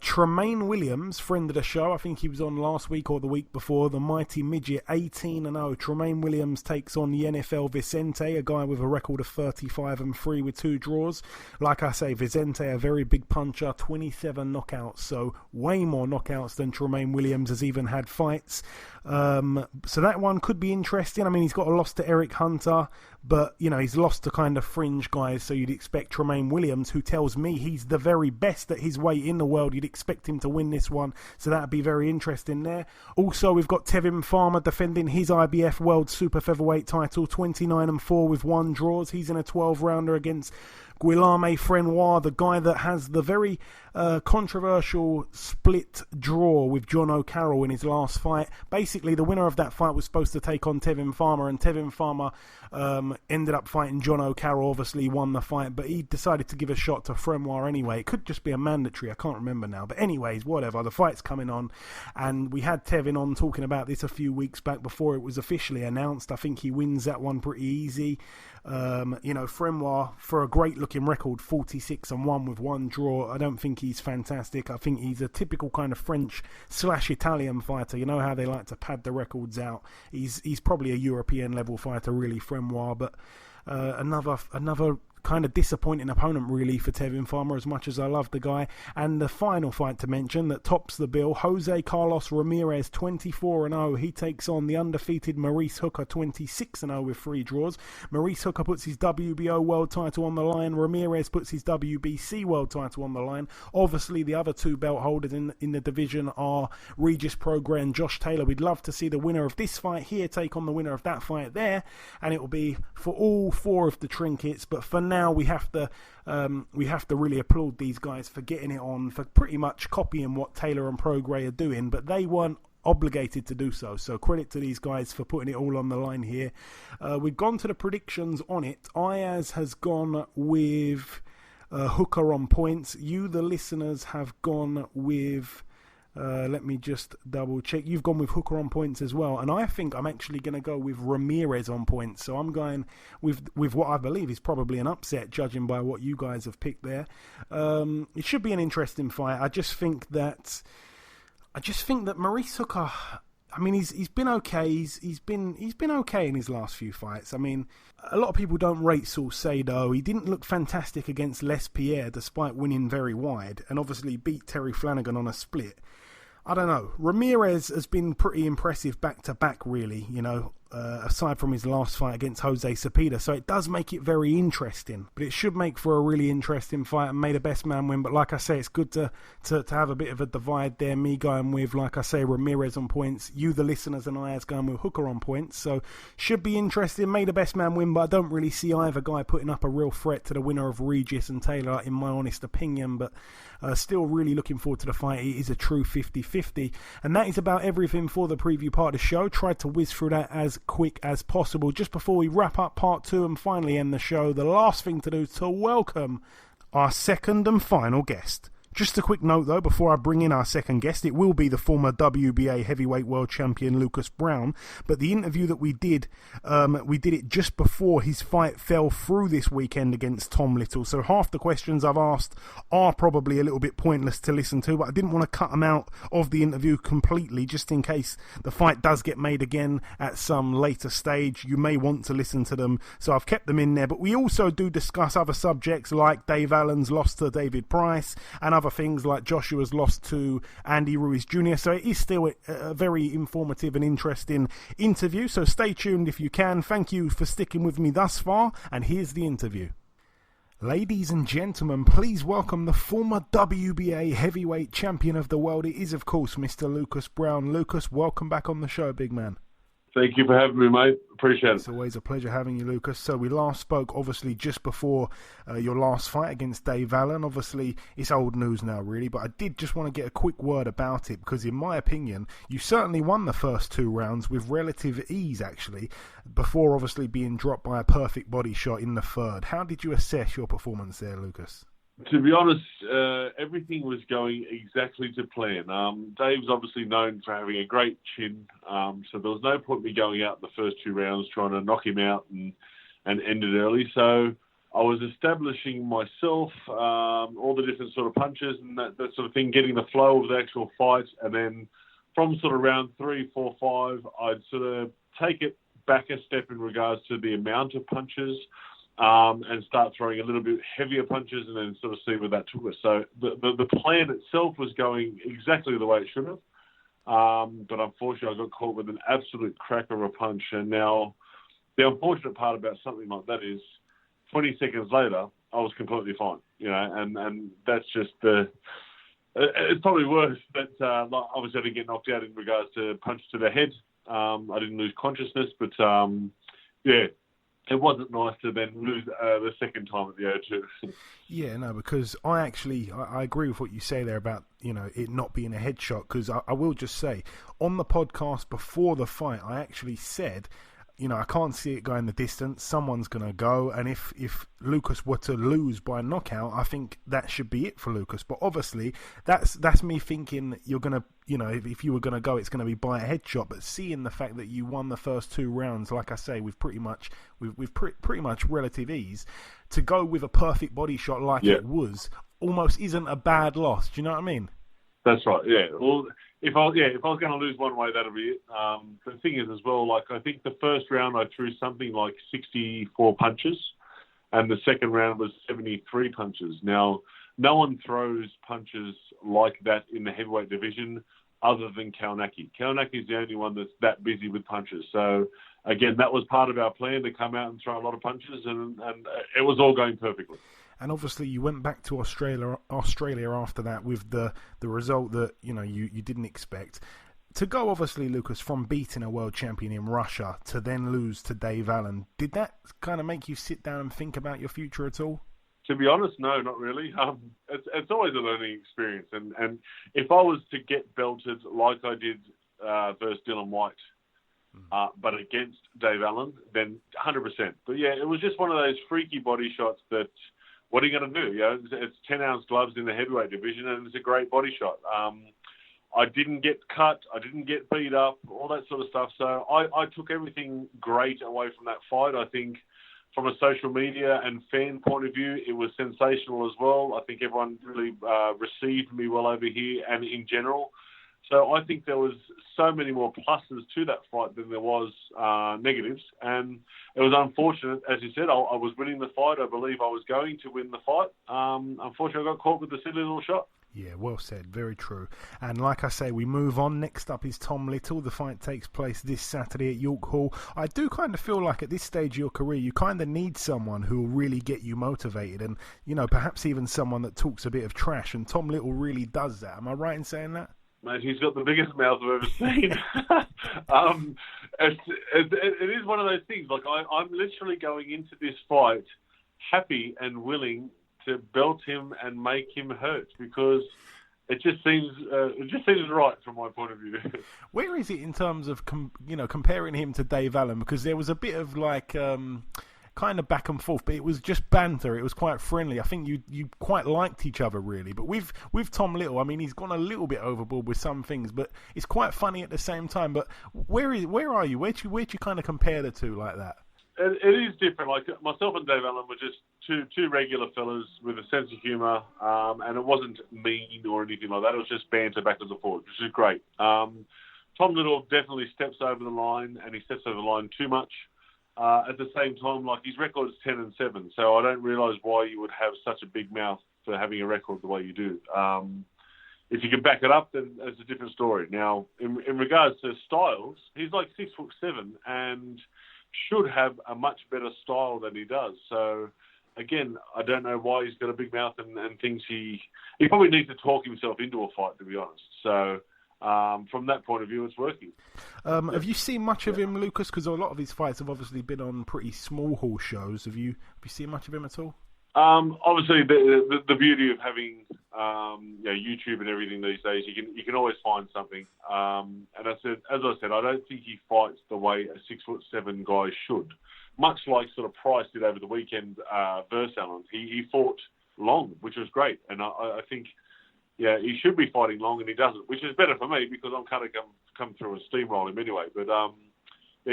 Tremaine Williams, friend of the show, I think he was on last week or the week before, the mighty midget, 18-0. Tremaine Williams takes on the NFL Vicente, a guy with a record of 35-3 with 2 draws. Like I say, Vicente, a very big puncher, 27 knockouts, so way more knockouts than Tremaine Williams has even had fights. So that one could be interesting. I mean, he's got a loss to Eric Hunter, but he's lost to kind of fringe guys, so you'd expect Tremaine Williams, who tells me he's the very best at his weight in the world, you'd expect him to win this one, so that'd be very interesting there. Also, we've got Tevin Farmer defending his IBF World Super Featherweight title, 29-4 with 1 draws. He's in a 12-rounder against Guilherme Frenoir, the guy that has the very controversial split draw with John O'Carroll in his last fight. Basically, the winner of that fight was supposed to take on Tevin Farmer, and Tevin Farmer ended up fighting John O'Carroll. Obviously won the fight, but he decided to give a shot to Fremwar anyway. It could just be a mandatory, I can't remember now. But anyways, whatever, the fight's coming on, and we had Tevin on talking about this a few weeks back before it was officially announced. I think he wins that one pretty easy. Fremwar, for a great looking record, 46-1 with one draw. I don't think he's fantastic. I think he's a typical kind of French/Italian fighter. You know how they like to pad the records out. He's probably a European level fighter, really, Fremwar, but another kind of disappointing opponent really for Tevin Farmer, as much as I love the guy. And the final fight to mention that tops the bill, Jose Carlos Ramirez, 24-0. He takes on the undefeated Maurice Hooker, 26-0 with 3 draws. Maurice Hooker puts his WBO world title on the line. Ramirez puts his WBC world title on the line. Obviously, the other 2 belt holders in the division are Regis Prograis and Josh Taylor. We'd love to see the winner of this fight here take on the winner of that fight there, and it will be for all 4 of the trinkets. But for now, we have to really applaud these guys for getting it on, for pretty much copying what Taylor and Prograis are doing, but they weren't obligated to do so. So credit to these guys for putting it all on the line here. We've gone to the predictions on it. Ayaz has gone with Hooker on points. You, the listeners, have gone with... let me just double check. You've gone with Hooker on points as well, and I think I'm actually going to go with Ramirez on points. So I'm going with what I believe is probably an upset, judging by what you guys have picked there. It should be an interesting fight. I just think that Maurice Hooker, I mean, he's been okay. He's been okay in his last few fights. I mean, a lot of people don't rate Salcedo. He didn't look fantastic against Les Pierre, despite winning very wide, and obviously beat Terry Flanagan on a split. I don't know. Ramirez has been pretty impressive back-to-back, really, aside from his last fight against Jose Cepeda. So it does make it very interesting. But it should make for a really interesting fight, and may the best man win. But like I say, it's good to have a bit of a divide there. Me going with, like I say, Ramirez on points. You, the listeners, and I as going with Hooker on points. So should be interesting. May the best man win, but I don't really see either guy putting up a real threat to the winner of Regis and Taylor, in my honest opinion. But still really looking forward to the fight. It is a true 50-50. And that is about everything for the preview part of the show. Tried to whiz through that as quick as possible. Just before we wrap up part 2 and finally end the show, the last thing to do is to welcome our second and final guest. Just a quick note, though, before I bring in our second guest, it will be the former WBA Heavyweight World Champion Lucas Browne, but the interview that we did it just before his fight fell through this weekend against Tom Little, so half the questions I've asked are probably a little bit pointless to listen to, but I didn't want to cut them out of the interview completely, just in case the fight does get made again at some later stage. You may want to listen to them, so I've kept them in there, but we also do discuss other subjects like Dave Allen's loss to David Price, and other things like Joshua's loss to Andy Ruiz Jr. So it is still a very informative and interesting interview. So stay tuned if you can. Thank you for sticking with me thus far. And here's the interview. Ladies and gentlemen, please welcome the former WBA Heavyweight Champion of the World. It is, of course, Mr. Lucas Browne. Lucas, welcome back on the show, big man. Thank you for having me, mate. Appreciate it. It's always a pleasure having you, Lucas. So we last spoke, obviously, just before your last fight against Dave Allen. Obviously, it's old news now, really, but I did just want to get a quick word about it because, in my opinion, you certainly won the first 2 rounds with relative ease, actually, before obviously being dropped by a perfect body shot in the third. How did you assess your performance there, Lucas? To be honest, everything was going exactly to plan. Dave's obviously known for having a great chin, so there was no point me going out in the first 2 rounds trying to knock him out and end it early. So I was establishing myself, all the different sort of punches and that sort of thing, getting the flow of the actual fight, and then from sort of round 3, 4, 5, I'd sort of take it back a step in regards to the amount of punches, and start throwing a little bit heavier punches and then sort of see where that took us. So the plan itself was going exactly the way it should have. But unfortunately, I got caught with an absolute cracker of a punch. And now the unfortunate part about something like that is 20 seconds later, I was completely fine, and that's just it's probably worse. But obviously I didn't get knocked out in regards to punch to the head. I didn't lose consciousness, but yeah, it wasn't nice to then lose the second time at the O2. Yeah, no, because I agree with what you say there about, it not being a headshot, because I will just say, on the podcast before the fight, I actually said, I can't see it going the distance. Someone's going to go. And if Lucas were to lose by knockout, I think that should be it for Lucas. But obviously, that's me thinking you're going to, if you were going to go, it's going to be by a headshot. But seeing the fact that you won the first 2 rounds, like I say, with pretty much relative ease, to go with a perfect body shot like it was, almost isn't a bad loss. Do you know what I mean? That's right, yeah. Well, if I was going to lose one way, that'll be it. The thing is as well, I think the first round I threw something like 64 punches, and the second round was 73 punches. Now, no one throws punches like that in the heavyweight division other than Kalinacki. Kalinacki is the only one that's that busy with punches. So, again, that was part of our plan, to come out and throw a lot of punches, and it was all going perfectly. And obviously, you went back to Australia after that with the result that you didn't expect. To go, obviously, Lucas, from beating a world champion in Russia to then lose to Dave Allen, did that kind of make you sit down and think about your future at all? To be honest, no, not really. It's always a learning experience, and if I was to get belted like I did versus Dylan White, but against Dave Allen, then 100%. But yeah, it was just one of those freaky body shots that. What are you going to do? It's 10-ounce gloves in the heavyweight division, and it's a great body shot. I didn't get cut. I didn't get beat up, all that sort of stuff. So I took everything great away from that fight. I think from a social media and fan point of view, it was sensational as well. I think everyone really received me well over here and in general. So I think there was so many more pluses to that fight than there was negatives. And it was unfortunate, as you said, I was winning the fight. I believe I was going to win the fight. Unfortunately, I got caught with the silly little shot. Yeah, well said. Very true. And like I say, we move on. Next up is Tom Little. The fight takes place this Saturday at York Hall. I do kind of feel like at this stage of your career, you kind of need someone who will really get you motivated, and, perhaps even someone that talks a bit of trash. And Tom Little really does that. Am I right in saying that? Mate, he's got the biggest mouth I've ever seen. It is one of those things. I'm literally going into this fight happy and willing to belt him and make him hurt, because it just seems right from my point of view. Where is it in terms of comparing him to Dave Allen? Because there was a bit of kind of back and forth, but it was just banter. It was quite friendly. I think you quite liked each other, really. But with Tom Little, I mean, he's gone a little bit overboard with some things, but it's quite funny at the same time. But where are you? Where do you kind of compare the two like that? It is different. Myself and Dave Allen were just two regular fellas with a sense of humour, and it wasn't mean or anything like that. It was just banter backwards and forwards, which is great. Tom Little definitely steps over the line, and he steps over the line too much. At the same time, his record is 10-7, so I don't realise why you would have such a big mouth for having a record the way you do. If you can back it up, then it's a different story. Now, in regards to styles, he's 6'7" and should have a much better style than he does. So, again, I don't know why he's got a big mouth and thinks he probably needs to talk himself into a fight, to be honest. So, from that point of view, it's working. Have you seen much of him, Lucas? Because a lot of his fights have obviously been on pretty small hall shows. Have you seen much of him at all? Obviously, the beauty of having YouTube and everything these days, you can always find something. And as I said, I don't think he fights the way a 6'7" guy should. Much like sort of Price did over the weekend versus Allen. He fought long, which was great, and I think. Yeah, he should be fighting long, and he doesn't, which is better for me because I'm kind of come through and steamroll him anyway. But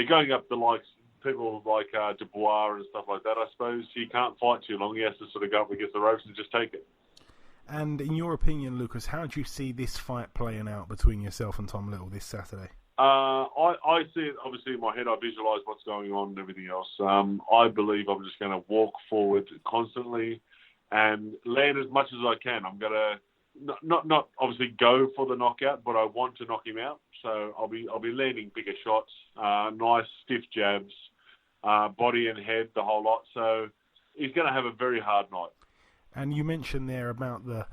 going up the likes, people like Dubois and stuff like that, I suppose he can't fight too long. He has to sort of go up against the ropes and just take it. And in your opinion, Lucas, how do you see this fight playing out between yourself and Tom Little this Saturday? I see it, obviously, in my head. I visualise what's going on and everything else. I believe I'm just going to walk forward constantly and land as much as I can. I'm going to not obviously go for the knockout, but I want to knock him out. So I'll be landing bigger shots, nice stiff jabs, body and head, the whole lot. So he's going to have a very hard night. And you mentioned there about the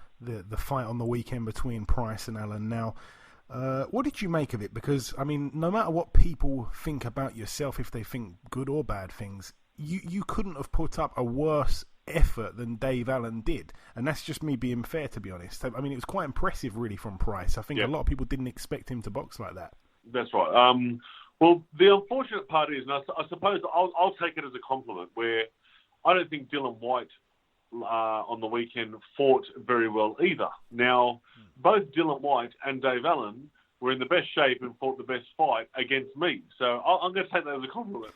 fight on the weekend between Price and Allen. Now, what did you make of it? Because, I mean, no matter what people think about yourself, if they think good or bad things, you couldn't have put up a worse effort than Dave Allen did, and that's just me being fair, to be honest. I mean, it was quite impressive, really, from Price. I think a lot of people didn't expect him to box like that. That's right. Well, the unfortunate part is, and I suppose I'll take it as a compliment, where I don't think Dylan White on the weekend fought very well either. Now, both Dylan White and Dave Allen were in the best shape and fought the best fight against me. So I'm going to take that as a compliment.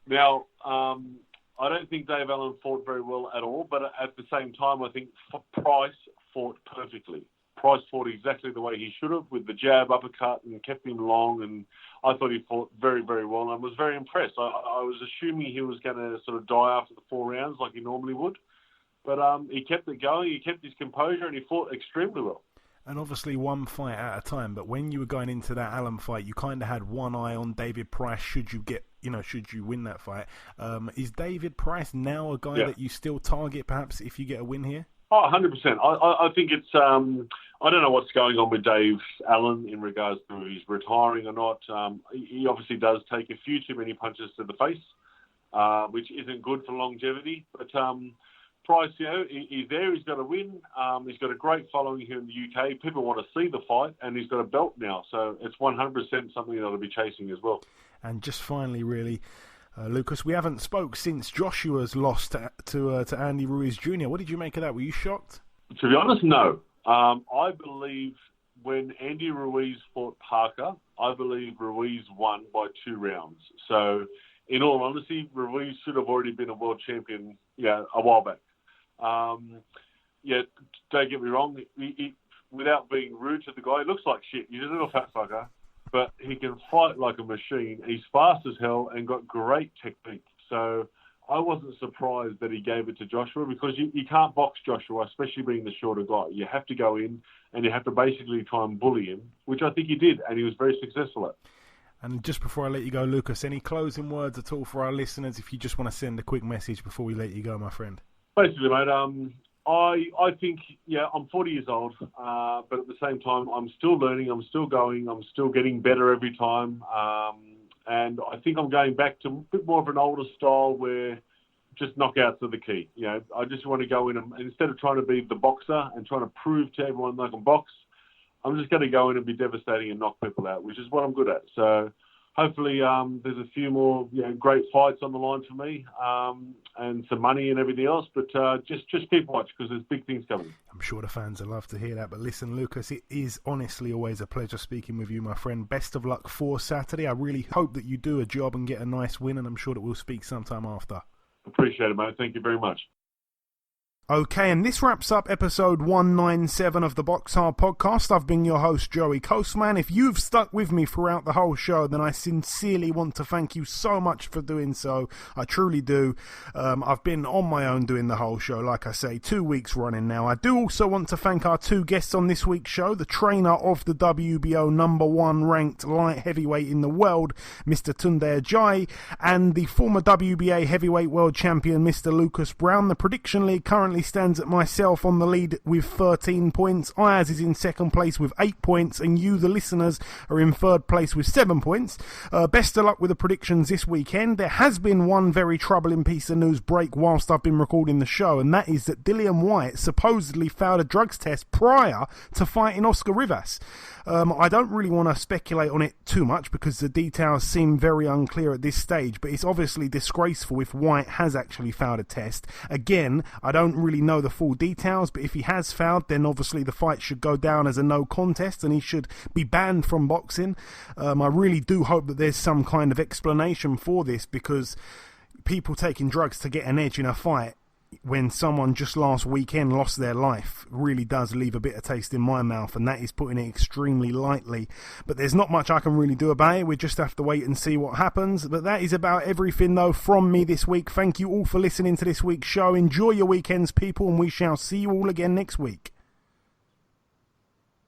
Now, I don't think Dave Allen fought very well at all, but at the same time, I think Price fought perfectly. Price fought exactly the way he should have, with the jab, uppercut, and kept him long, and I thought he fought very, very well, and was very impressed. I was assuming he was going to sort of die after the 4 rounds like he normally would, but he kept it going, he kept his composure, and he fought extremely well. And obviously one fight at a time, but when you were going into that Allen fight, you kind of had one eye on David Price should you win that fight. Is David Price now a guy that you still target, perhaps, if you get a win here? Oh, 100%. I think it's, I don't know what's going on with Dave Allen in regards to his retiring or not. He obviously does take a few too many punches to the face, which isn't good for longevity. But Price, he's there, he's got a win. He's got a great following here in the UK. People want to see the fight, and he's got a belt now. So it's 100% something that I'll be chasing as well. And just finally, really, Lucas, we haven't spoke since Joshua's loss to Andy Ruiz Jr. What did you make of that? Were you shocked? To be honest, no. I believe when Andy Ruiz fought Parker, I believe Ruiz won by 2 rounds. So, in all honesty, Ruiz should have already been a world champion, a while back. Don't get me wrong. He, without being rude to the guy, he looks like shit. He's a little fat fucker, but he can fight like a machine. He's fast as hell and got great technique. So I wasn't surprised that he gave it to Joshua, because you can't box Joshua, especially being the shorter guy. You have to go in and you have to basically try and bully him, which I think he did, and he was very successful at. And just before I let you go, Lucas, any closing words at all for our listeners, if you just want to send a quick message before we let you go, my friend? Basically, mate, I think, I'm 40 years old, but at the same time, I'm still learning, I'm still going, I'm still getting better every time. And I think I'm going back to a bit more of an older style where just knockouts are the key. I just want to go in and instead of trying to be the boxer and trying to prove to everyone that I can box, I'm just going to go in and be devastating and knock people out, which is what I'm good at. So hopefully there's a few more great fights on the line for me, and some money and everything else. But just keep watch, because there's big things coming. I'm sure the fans will love to hear that. But listen, Lucas, it is honestly always a pleasure speaking with you, my friend. Best of luck for Saturday. I really hope that you do a job and get a nice win, and I'm sure that we'll speak sometime after. Appreciate it, mate. Thank you very much. Okay, and this wraps up episode 197 of the BoxHard Podcast. I've been your host, Joey Coastman. If you've stuck with me throughout the whole show, then I sincerely want to thank you so much for doing so. I truly do. I've been on my own doing the whole show, like I say, 2 weeks running now. I do also want to thank our 2 guests on this week's show, the trainer of the WBO #1 ranked light heavyweight in the world, Mr. Tunde Ajayi, and the former WBA Heavyweight World Champion, Mr. Lucas Browne. The prediction league currently stands at myself on the lead with 13 points. Ayaz is in second place with 8 points, and you, the listeners, are in third place with 7 points. Best of luck with the predictions this weekend. There has been one very troubling piece of news break whilst I've been recording the show, and that is that Dillian Whyte supposedly failed a drugs test prior to fighting Oscar Rivas. I don't really want to speculate on it too much because the details seem very unclear at this stage, but it's obviously disgraceful if Whyte has actually failed a test. Again, I don't really know the full details, but if he has failed, then obviously the fight should go down as a no contest and he should be banned from boxing. I really do hope that there's some kind of explanation for this, because people taking drugs to get an edge in a fight when someone just last weekend lost their life really does leave a bitter taste in my mouth, and that is putting it extremely lightly. But there's not much I can really do about it. We just have to wait and see what happens. But that is about everything, though, from me this week. Thank you all for listening to this week's show. Enjoy your weekends, people, and we shall see you all again next week.